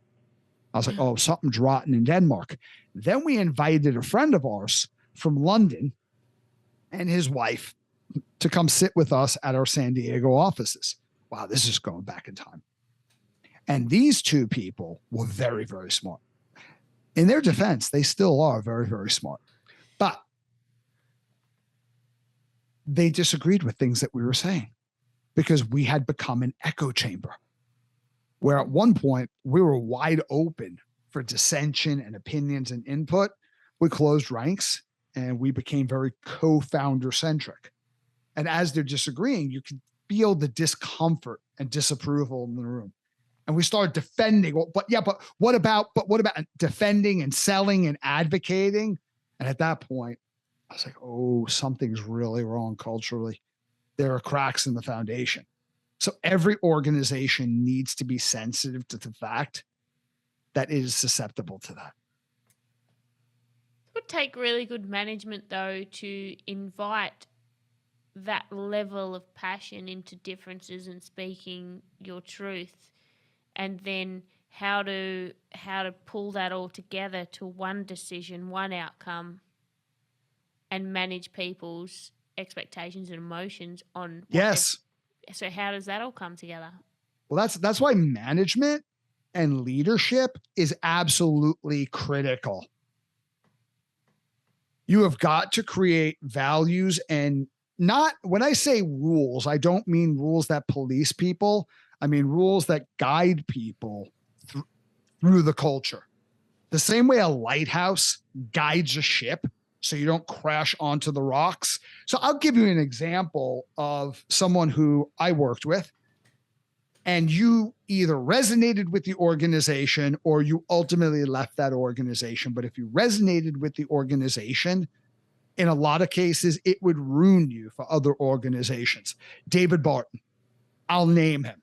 I was like, oh, something's rotten in Denmark. Then we invited a friend of ours from London and his wife to come sit with us at our San Diego offices. Wow, this is going back in time. And these 2 people were very, very smart. In their defense, they still are very, very smart. But they disagreed with things that we were saying because we had become an echo chamber where at one point we were wide open for dissension and opinions and input. We closed ranks and we became very co-founder centric. And as they're disagreeing, you can feel the discomfort and disapproval in the room. And we started defending, but what about defending and selling and advocating? And at that point, I was like, oh, something's really wrong culturally. There are cracks in the foundation. So every organization needs to be sensitive to the fact that it is susceptible to that. It would take really good management, though, to invite that level of passion into differences and speaking your truth, and then how to pull that all together to one decision, one outcome, and manage people's expectations and emotions on. Yes. So how does that all come together? Well, that's why management and leadership is absolutely critical. You have got to create values, and not, when I say rules, I don't mean rules that police people. I mean rules that guide people through the culture. The same way a lighthouse guides a ship so you don't crash onto the rocks. So I'll give you an example of someone who I worked with, and you either resonated with the organization or you ultimately left that organization. But if you resonated with the organization, in a lot of cases, it would ruin you for other organizations. David Barton, I'll name him.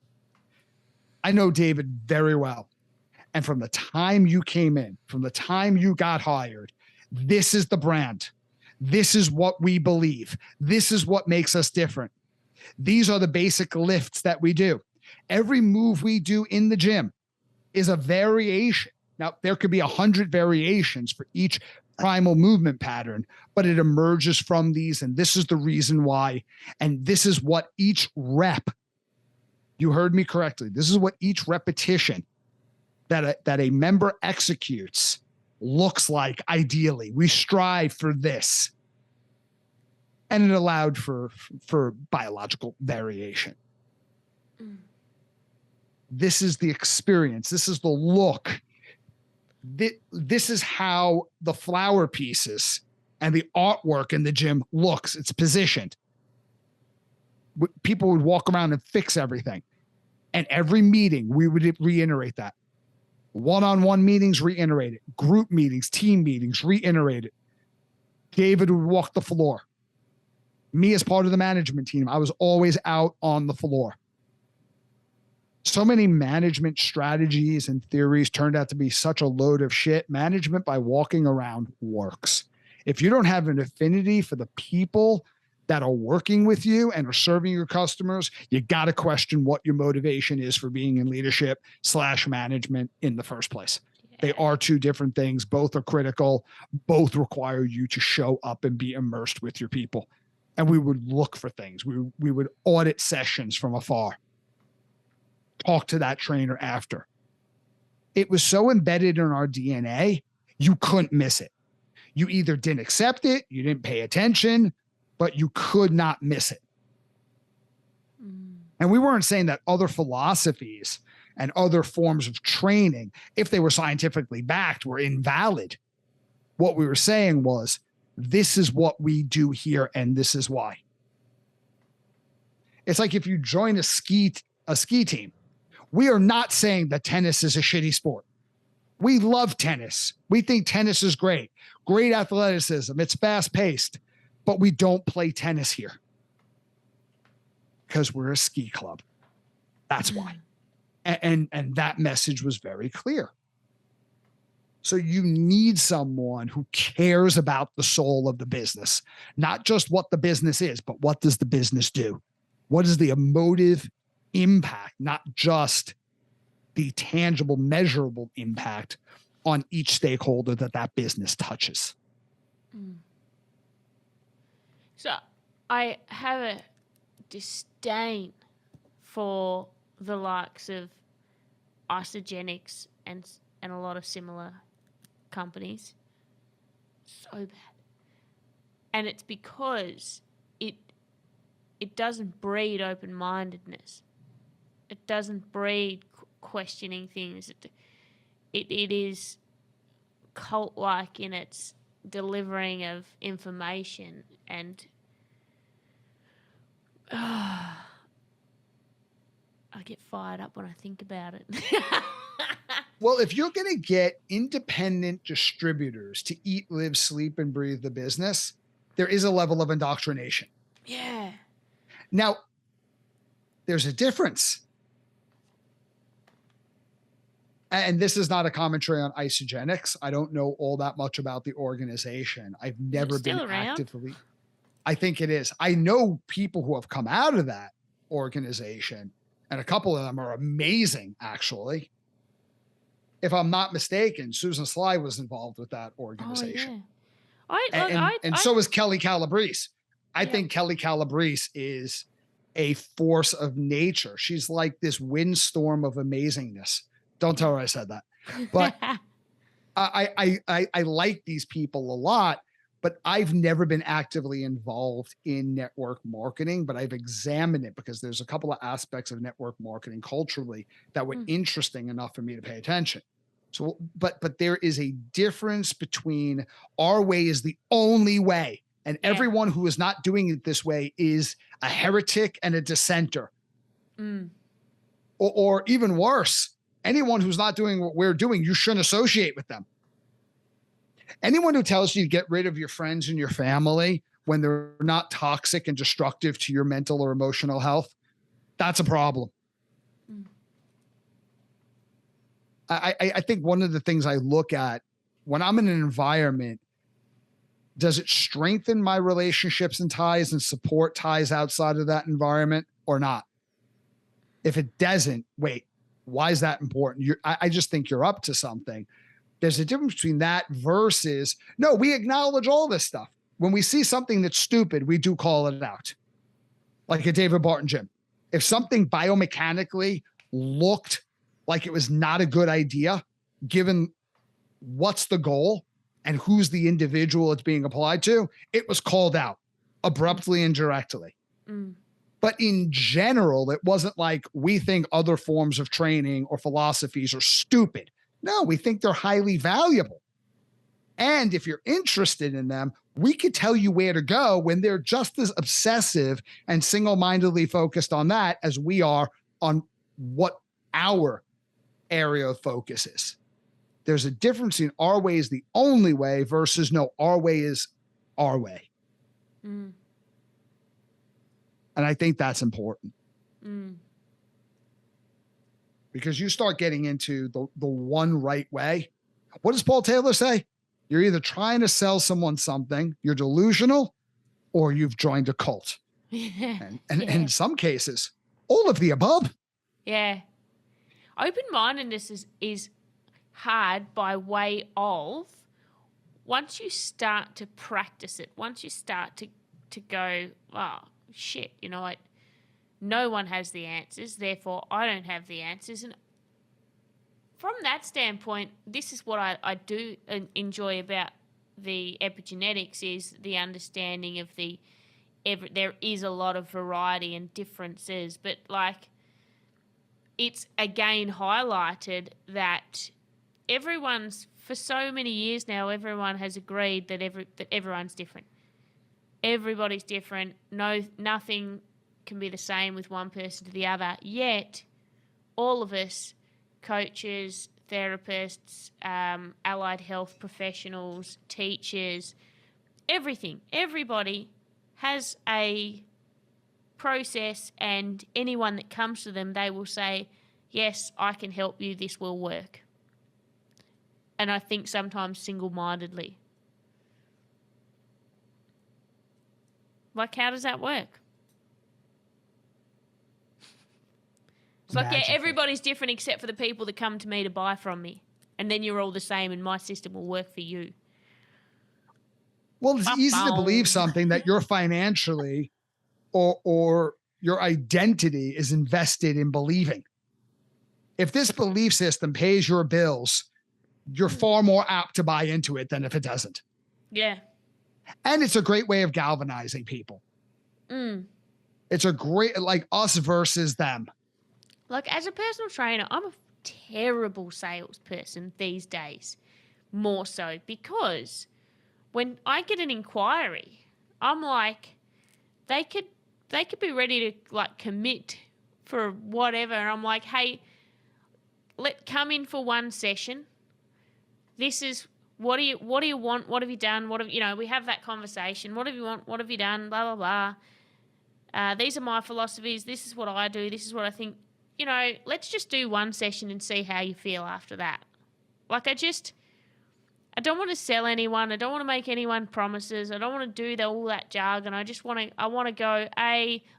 I know David very well. And from the time you came in, from the time you got hired, this is the brand. This is what we believe. This is what makes us different. These are the basic lifts that we do. Every move we do in the gym is a variation. Now, there could be 100 variations for each primal movement pattern, but it emerges from these, and this is the reason why. And this is what each rep, you heard me correctly, this is what each repetition that a member executes looks like ideally. We strive for this. And it allowed for biological variation. This is the experience. This is the look. This is how the flower pieces and the artwork in the gym looks. It's positioned. People would walk around and fix everything. And every meeting, we would reiterate that. One-on-one meetings, reiterate it. Group meetings, team meetings, reiterate it. David would walk the floor. Me as part of the management team, I was always out on the floor. So many management strategies and theories turned out to be such a load of shit. Management by walking around works. If you don't have an affinity for the people that are working with you and are serving your customers, you got to question what your motivation is for being in leadership / management in the first place. Yeah. They are 2 different things. Both are critical. Both require you to show up and be immersed with your people. And we would look for things. We would audit sessions from afar. Talk to that trainer after. It was so embedded in our DNA, you couldn't miss it. You either didn't accept it, you didn't pay attention, but you could not miss it. And we weren't saying that other philosophies and other forms of training, if they were scientifically backed, were invalid. What we were saying was, this is what we do here, and this is why. It's like if you join a ski team. We are not saying that tennis is a shitty sport. We love tennis. We think tennis is great. Great athleticism. It's fast-paced. But we don't play tennis here because we're a ski club. That's why. And that message was very clear. So you need someone who cares about the soul of the business, not just what the business is, but what does the business do? What is the emotive impact, not just the tangible, measurable impact on each stakeholder that business touches. So I have a disdain for the likes of Isogenics and a lot of similar companies. So bad. And it's because it doesn't breed open-mindedness. It doesn't breed questioning things. It is cult-like in its delivering of information, and I get fired up when I think about it. Well, if you're going to get independent distributors to eat, live, sleep, and breathe the business, there is a level of indoctrination. Yeah. Now, there's a difference. And this is not a commentary on Isogenics. I don't know all that much about the organization. I've never been actively. I think it is. I know people who have come out of that organization, and a couple of them are amazing, actually. If I'm not mistaken, Susan Sly was involved with that organization. Oh, yeah. And so is Kelly Calabrese. I think Kelly Calabrese is a force of nature. She's like this windstorm of amazingness. Don't tell her I said that. But I like these people a lot, but I've never been actively involved in network marketing, but I've examined it because there's a couple of aspects of network marketing culturally that were interesting enough for me to pay attention. So, but there is a difference between our way is the only way, and everyone who is not doing it this way is a heretic and a dissenter. Or even worse, anyone who's not doing what we're doing, you shouldn't associate with them. Anyone who tells you to get rid of your friends and your family when they're not toxic and destructive to your mental or emotional health, that's a problem. I think one of the things I look at when I'm in an environment, does it strengthen my relationships and ties and support ties outside of that environment or not? If it doesn't, wait, why is that important? I just think you're up to something. There's a difference between that versus, no, we acknowledge all this stuff. When we see something that's stupid, we do call it out. Like a David Barton gym. If something biomechanically looked like it was not a good idea, given what's the goal and who's the individual it's being applied to, it was called out abruptly and directly. But in general, it wasn't like we think other forms of training or philosophies are stupid. No, we think they're highly valuable. And if you're interested in them, we could tell you where to go when they're just as obsessive and single-mindedly focused on that as we are on what our area of focus is. There's a difference in our way is the only way versus no, our way is our way. And I think that's important. Because you start getting into the one right way. What does Paul Taylor say? You're either trying to sell someone something, you're delusional, or you've joined a cult. And in some cases, all of the above. Yeah. Open-mindedness is hard by way of once you start to practice it, once you start to go, oh, shit, you know what? No one has the answers, therefore I don't have the answers. And from that standpoint, this is what I do enjoy about the epigenetics is the understanding of there is a lot of variety and differences, but like it's again highlighted that for so many years now, everyone has agreed that everyone's different. Everybody's different. Nothing can be the same with one person to the other. Yet, all of us, coaches, therapists, allied health professionals, teachers, everybody has a process, and anyone that comes to them, they will say, yes, I can help you, this will work. And I think sometimes single-mindedly. Like, how does that work? It's like, yeah, everybody's different except for the people that come to me to buy from me. And then you're all the same and my system will work for you. Well, it's easy to believe something that you're financially or your identity is invested in believing. If this belief system pays your bills, you're far more apt to buy into it than if it doesn't. Yeah. And it's a great way of galvanizing people. It's a great, like us versus them. Like, as a personal trainer, I'm a terrible salesperson these days, more so, because when I get an inquiry, I'm like, they could be ready to like commit for whatever, and I'm like, hey, come in for one session. This is what do you want? What have you done? We have that conversation. What have you want? What have you done? Blah blah blah. These are my philosophies. This is what I do. This is what I think. Let's just do one session and see how you feel after that. Like, I don't want to sell anyone. I don't want to make anyone promises. I don't want to do all that jargon. I want to go,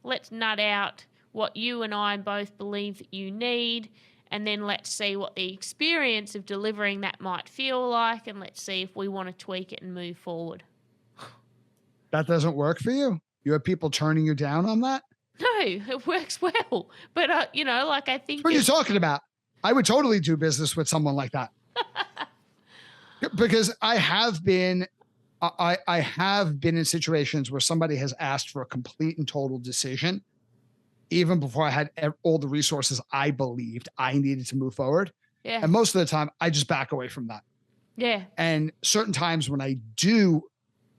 let's nut out what you and I both believe that you need, and then let's see what the experience of delivering that might feel like, and let's see if we want to tweak it and move forward. That doesn't work for you? You have people turning you down on that? No, it works well. But, I think... What are you talking about? I would totally do business with someone like that. Because I have been in situations where somebody has asked for a complete and total decision, even before I had all the resources I believed I needed to move forward. Yeah. And most of the time, I just back away from that. Yeah. And certain times when I do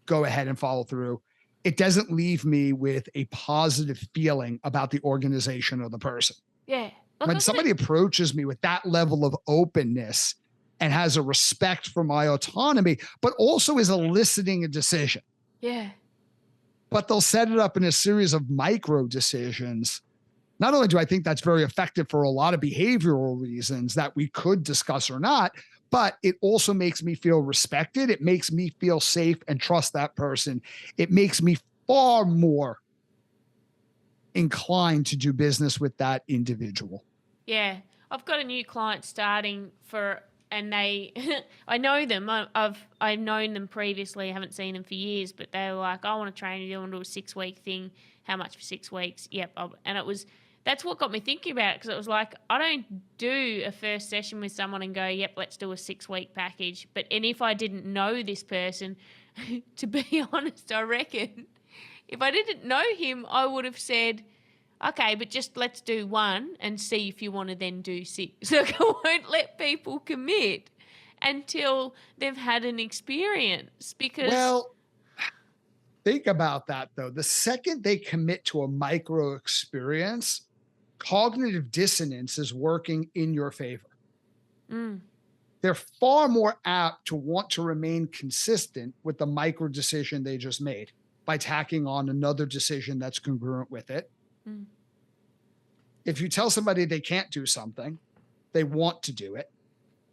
go ahead and follow through, it doesn't leave me with a positive feeling about the organization or the person. Yeah. When somebody approaches me with that level of openness and has a respect for my autonomy, but also is eliciting a decision. Yeah. But they'll set it up in a series of micro decisions. Not only do I think that's very effective for a lot of behavioral reasons that we could discuss or not, but it also makes me feel respected. It makes me feel safe and trust that person. It makes me far more inclined to do business with that individual. Yeah. I've got a new client starting and they, I know them. I've known them previously. I haven't seen them for years, but they were like, I want to train you. I want to do a 6-week thing. How much for 6 weeks? Yep. That's what got me thinking about it, because it was like, I don't do a first session with someone and go, yep, let's do a 6-week package. And if I didn't know this person, to be honest, I reckon if I didn't know him, I would have said, okay, but just let's do one and see if you want to then do 6. Like, I won't let people commit until they've had an experience, because... Well, think about that, though. The second they commit to a micro experience, cognitive dissonance is working in your favor. They're far more apt to want to remain consistent with the micro decision they just made by tacking on another decision that's congruent with it. If you tell somebody they can't do something, they want to do it.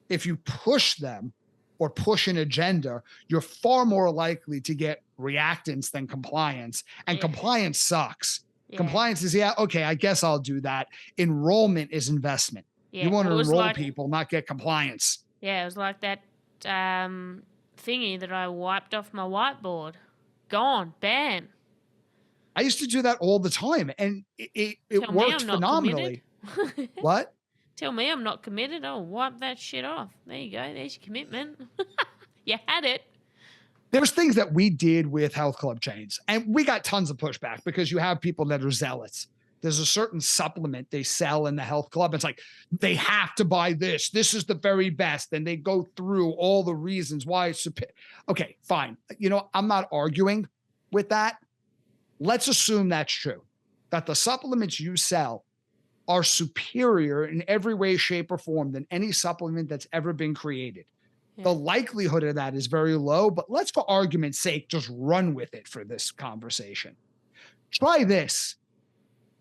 If you push them or push an agenda, you're far more likely to get reactance than compliance. And compliance sucks. Yeah. Compliance is, okay, I guess I'll do that. Enrollment is investment. Yeah, you want to enroll people, not get compliance. Yeah, it was like that thingy that I wiped off my whiteboard. Gone, ban. I used to do that all the time, and it worked phenomenally. What? Tell me I'm not committed. I'll wipe that shit off. There you go. There's your commitment. You had it. There's things that we did with health club chains, and we got tons of pushback because you have people that are zealots. There's a certain supplement they sell in the health club. It's like, they have to buy this. This is the very best. And they go through all the reasons why it's okay, fine. I'm not arguing with that. Let's assume that's true, that the supplements you sell are superior in every way, shape, or form than any supplement that's ever been created. Yeah. The likelihood of that is very low, but let's, for argument's sake, just run with it for this conversation. Try this.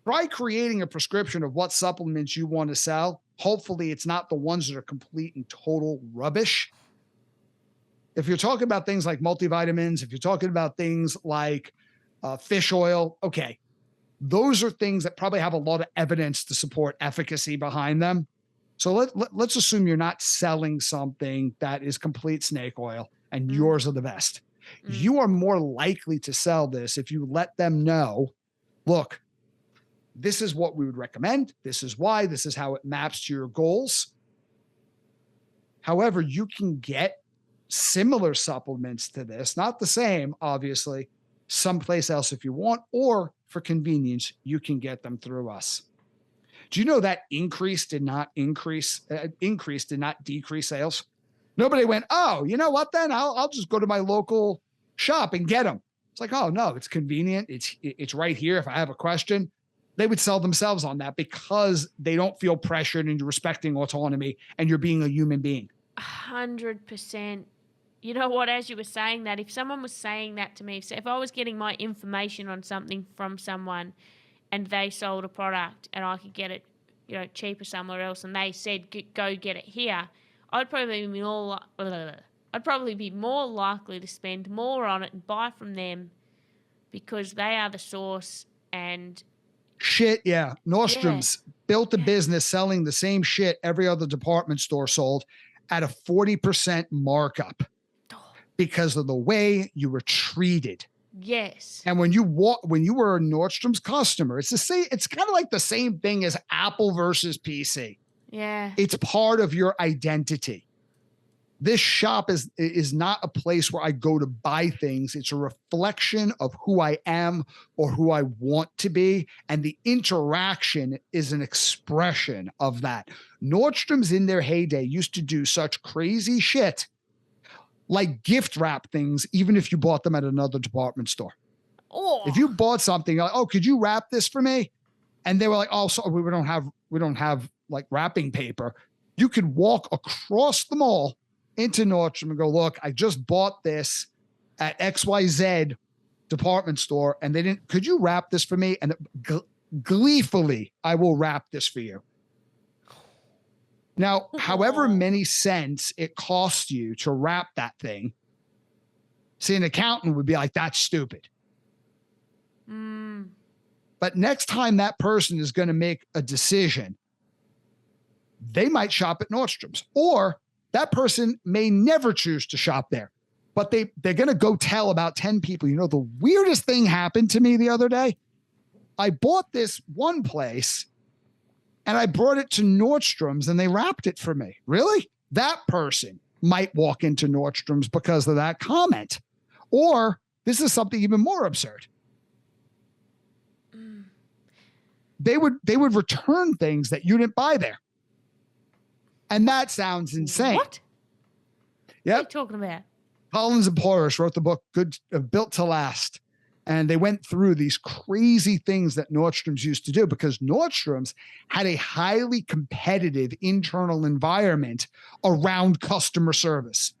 Try creating a prescription of what supplements you want to sell Hopefully it's not the ones that are complete and total rubbish. If you're talking about things like multivitamins, if you're talking about things like fish oil, okay, those are things that probably have a lot of evidence to support efficacy behind them. So let's assume you're not selling something that is complete snake oil and yours are the best. You are more likely to sell this if you let them know, look, this is what we would recommend. This is why. This is how it maps to your goals. However, you can get similar supplements to this, not the same, obviously, someplace else if you want, or for convenience, you can get them through us. Do you know that increase did not decrease sales? Nobody went, oh, you know what then? I'll just go to my local shop and get them. It's like, oh no, it's convenient. It's right here. If I have a question, they would sell themselves on that because they don't feel pressured into respecting autonomy and you're being a human being. 100%. You know what, as you were saying that, if someone was saying that to me, so if I was getting my information on something from someone and they sold a product and I could get it, you know, cheaper somewhere else and they said, go get it here, I'd probably be more likely to spend more on it and buy from them because they are the source. And shit, yeah. Nordstrom's built a business selling the same shit every other department store sold at a 40% markup because of the way you were treated. Yes. And when you were a Nordstrom's customer, it's kind of like the same thing as Apple versus PC. Yeah. It's part of your identity. This shop is not a place where I go to buy things. It's a reflection of who I am or who I want to be. And the interaction is an expression of that. Nordstrom's in their heyday used to do such crazy shit like gift wrap things, even if you bought them at another department store. Oh. If you bought something, like, oh, could you wrap this for me? And they were like, oh, sorry, we don't have like wrapping paper. You could walk across the mall into Nordstrom and go, look, I just bought this at XYZ department store and could you wrap this for me? And gleefully, I will wrap this for you. Now, however many cents it costs you to wrap that thing, see, an accountant would be like, that's stupid. But next time that person is going to make a decision, they might shop at Nordstrom's, or that person may never choose to shop there, but they're going to go tell about 10 people. You know, the weirdest thing happened to me the other day. I bought this one place and I brought it to Nordstrom's and they wrapped it for me. Really? That person might walk into Nordstrom's because of that comment. Or this is something even more absurd. They would return things that you didn't buy there. And that sounds insane. What? Yep. What are you talking about? Collins and Porras wrote the book Built to Last. And they went through these crazy things that Nordstrom's used to do because Nordstrom's had a highly competitive internal environment around customer service.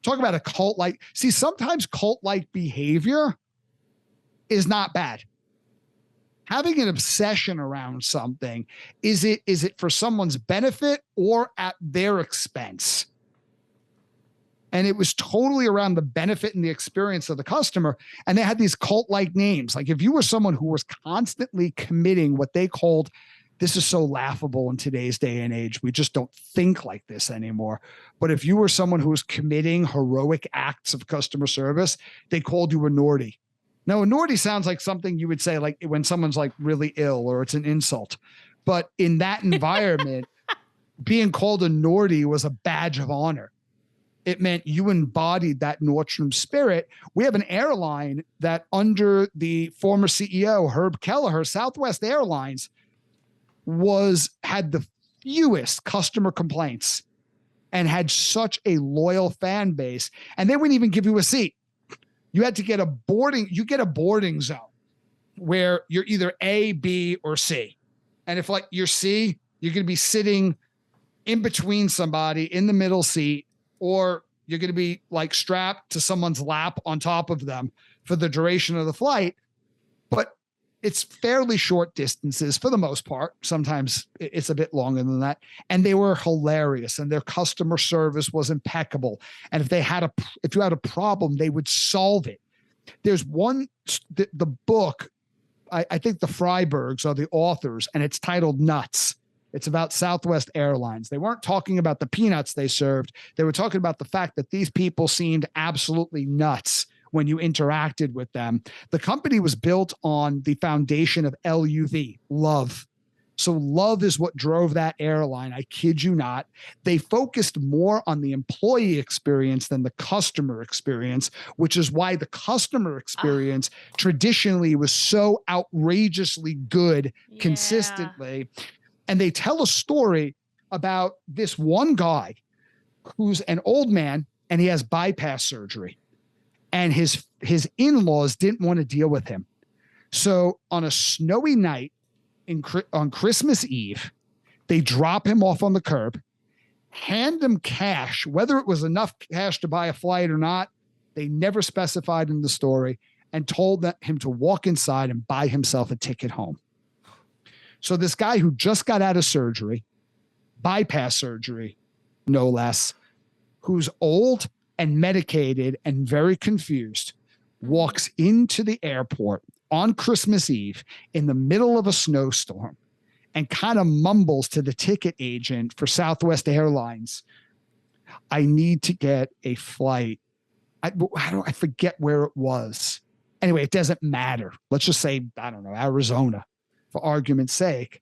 Talk about a cult-like. See, sometimes cult-like behavior is not bad. Having an obsession around something, is it for someone's benefit or at their expense? And it was totally around the benefit and the experience of the customer. And they had these cult-like names. Like if you were someone who was constantly committing what they called, this is so laughable in today's day and age, we just don't think like this anymore. But if you were someone who was committing heroic acts of customer service, they called you a Nordy. Now, a Nordy sounds like something you would say like when someone's like really ill or it's an insult. But in that environment, being called a Nordy was a badge of honor. It meant you embodied that Nordstrom spirit. We have an airline that under the former CEO, Herb Kelleher, Southwest Airlines, had the fewest customer complaints and had such a loyal fan base. And they wouldn't even give you a seat. You had to get a boarding zone where you're either A, B, or C. And if like you're C, you're going to be sitting in between somebody in the middle seat, or you're going to be like strapped to someone's lap on top of them for the duration of the flight. But it's fairly short distances for the most part. Sometimes it's a bit longer than that. And they were hilarious, and their customer service was impeccable. And if you had a problem, they would solve it. There's the book, I think the Freibergs are the authors, and it's titled Nuts. It's about Southwest Airlines. They weren't talking about the peanuts they served. They were talking about the fact that these people seemed absolutely nuts when you interacted with them. The company was built on the foundation of LUV, love. So love is what drove that airline. I kid you not. They focused more on the employee experience than the customer experience, which is why the customer experience traditionally was so outrageously good consistently. And they tell a story about this one guy who's an old man, and he has bypass surgery. And his in-laws didn't want to deal with him. So on a snowy night on Christmas Eve, they drop him off on the curb, hand him cash, whether it was enough cash to buy a flight or not, they never specified in the story, and told him to walk inside and buy himself a ticket home. So this guy who just got out of surgery, bypass surgery, no less, who's old and medicated and very confused, walks into the airport on Christmas Eve in the middle of a snowstorm and kind of mumbles to the ticket agent for Southwest Airlines, I need to get a flight. I forget where it was. Anyway, it doesn't matter. Let's just say, I don't know, Arizona, for argument's sake.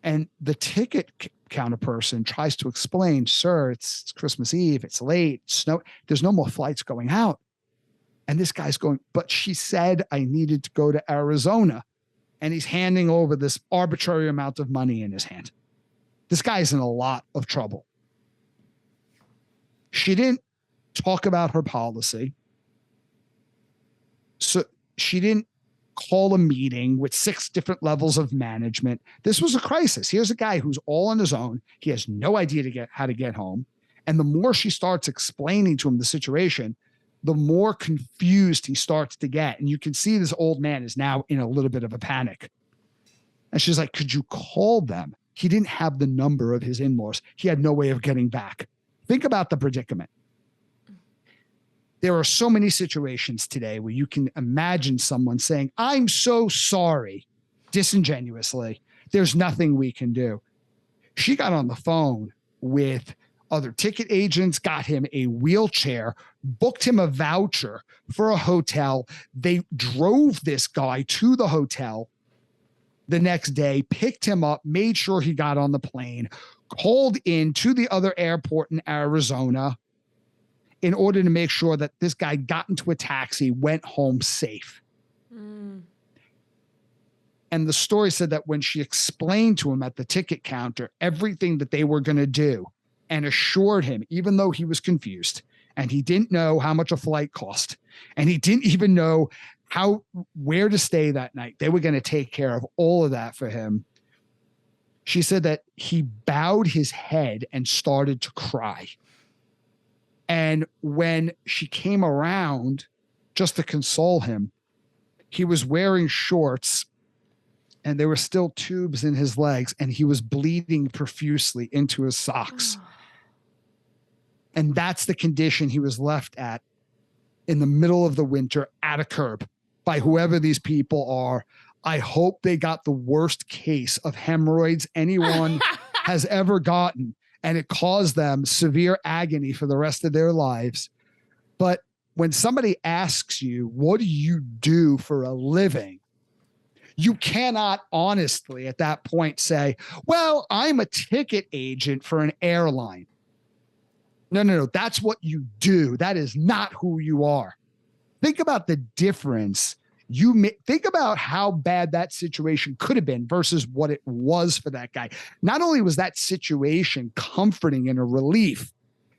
And the ticket counter person tries to explain, sir, it's Christmas Eve, it's late, it's snow, there's no more flights going out. And this guy's going, but she said I needed to go to Arizona. And he's handing over this arbitrary amount of money in his hand. This guy's in a lot of trouble. She didn't talk about her policy. So she didn't call a meeting with 6 different levels of management. This was a crisis. Here's a guy who's all on his own. He has no idea how to get home. And the more she starts explaining to him the situation, the more confused he starts to get. And you can see this old man is now in a little bit of a panic. And she's like, could you call them? He didn't have the number of his in-laws. He had no way of getting back. Think about the predicament. There are so many situations today where you can imagine someone saying, I'm so sorry, disingenuously. There's nothing we can do. She got on the phone with other ticket agents, got him a wheelchair, booked him a voucher for a hotel. They drove this guy to the hotel the next day, picked him up, made sure he got on the plane, called in to the other airport in Arizona in order to make sure that this guy got into a taxi, went home safe. And the story said that when she explained to him at the ticket counter everything that they were going to do and assured him, even though he was confused and he didn't know how much a flight cost and he didn't even know where to stay that night, they were going to take care of all of that for him. She said that he bowed his head and started to cry. And when she came around just to console him, he was wearing shorts and there were still tubes in his legs and he was bleeding profusely into his socks. And that's the condition he was left at in the middle of the winter at a curb by whoever these people are. I hope they got the worst case of hemorrhoids anyone has ever gotten, and it caused them severe agony for the rest of their lives. But when somebody asks you, what do you do for a living? You cannot honestly at that point say, well, I'm a ticket agent for an airline. No. That's what you do. That is not who you are. Think about the difference. Think about how bad that situation could have been versus what it was for that guy. Not only was that situation comforting and a relief,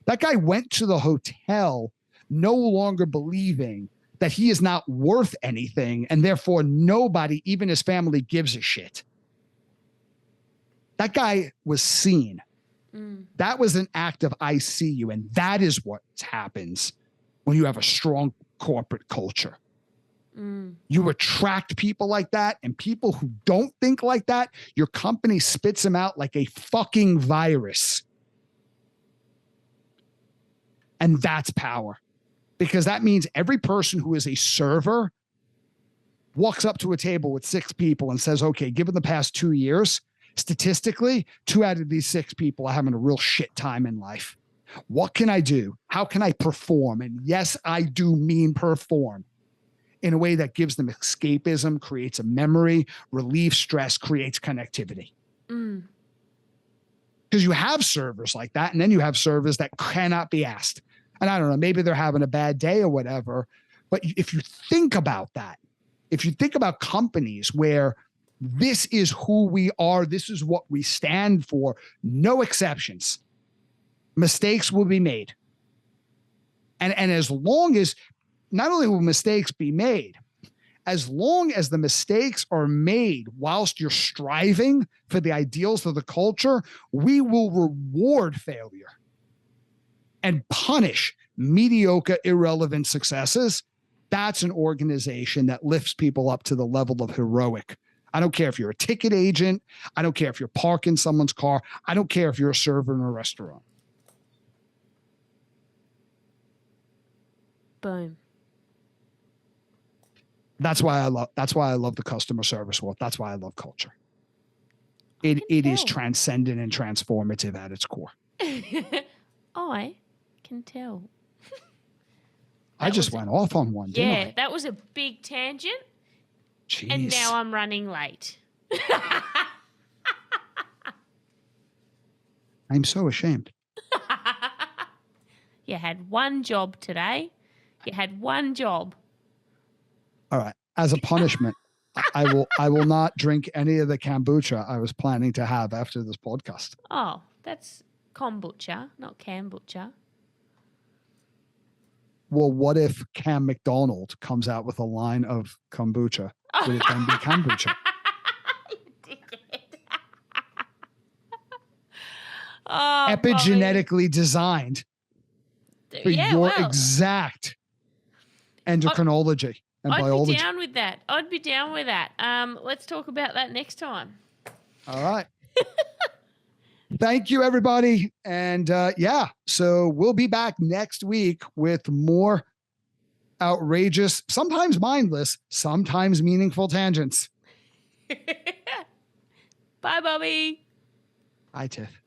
that guy went to the hotel no longer believing that he is not worth anything and therefore nobody, even his family, gives a shit. That guy was seen. That was an act of I see you. And that is what happens when you have a strong corporate culture. You attract people like that, and people who don't think like that, your company spits them out like a fucking virus. And that's power, because that means every person who is a server walks up to a table with 6 people and says, okay, given the past 2 years, statistically, 2 out of these 6 people are having a real shit time in life. What can I do? How can I perform? And yes, I do mean perform in a way that gives them escapism, creates a memory, relieves stress, creates connectivity. Because you have servers like that, and then you have servers that cannot be asked. And I don't know, maybe they're having a bad day or whatever. But if you think about that, if you think about companies where this is who we are, this is what we stand for, no exceptions, mistakes will be made. And as long as, not only will mistakes be made, as long as the mistakes are made whilst you're striving for the ideals of the culture, we will reward failure and punish mediocre, irrelevant successes. That's an organization that lifts people up to the level of heroic. I don't care if you're a ticket agent. I don't care if you're parking someone's car. I don't care if you're a server in a restaurant. Boom. That's why I love the customer service world. That's why I love culture. It is transcendent and transformative at its core. I can tell. I just went off on one, didn't I? Yeah, that was a big tangent. Jeez. And now I'm running late. I'm so ashamed. You had one job today. You had one job. All right. As a punishment, I will not drink any of the kombucha I was planning to have after this podcast. Oh, that's kombucha, not kombucha. Well, what if Cam McDonald comes out with a line of kombucha? Would it then be kombucha? Oh, epigenetically designed for your exact endocrinology and biology. I'd be down with that. I'd be down with that. Let's talk about that next time. All right. Thank you, everybody. And so we'll be back next week with more outrageous, sometimes mindless, sometimes meaningful tangents. Bye, Bobby. Bye, Tiff.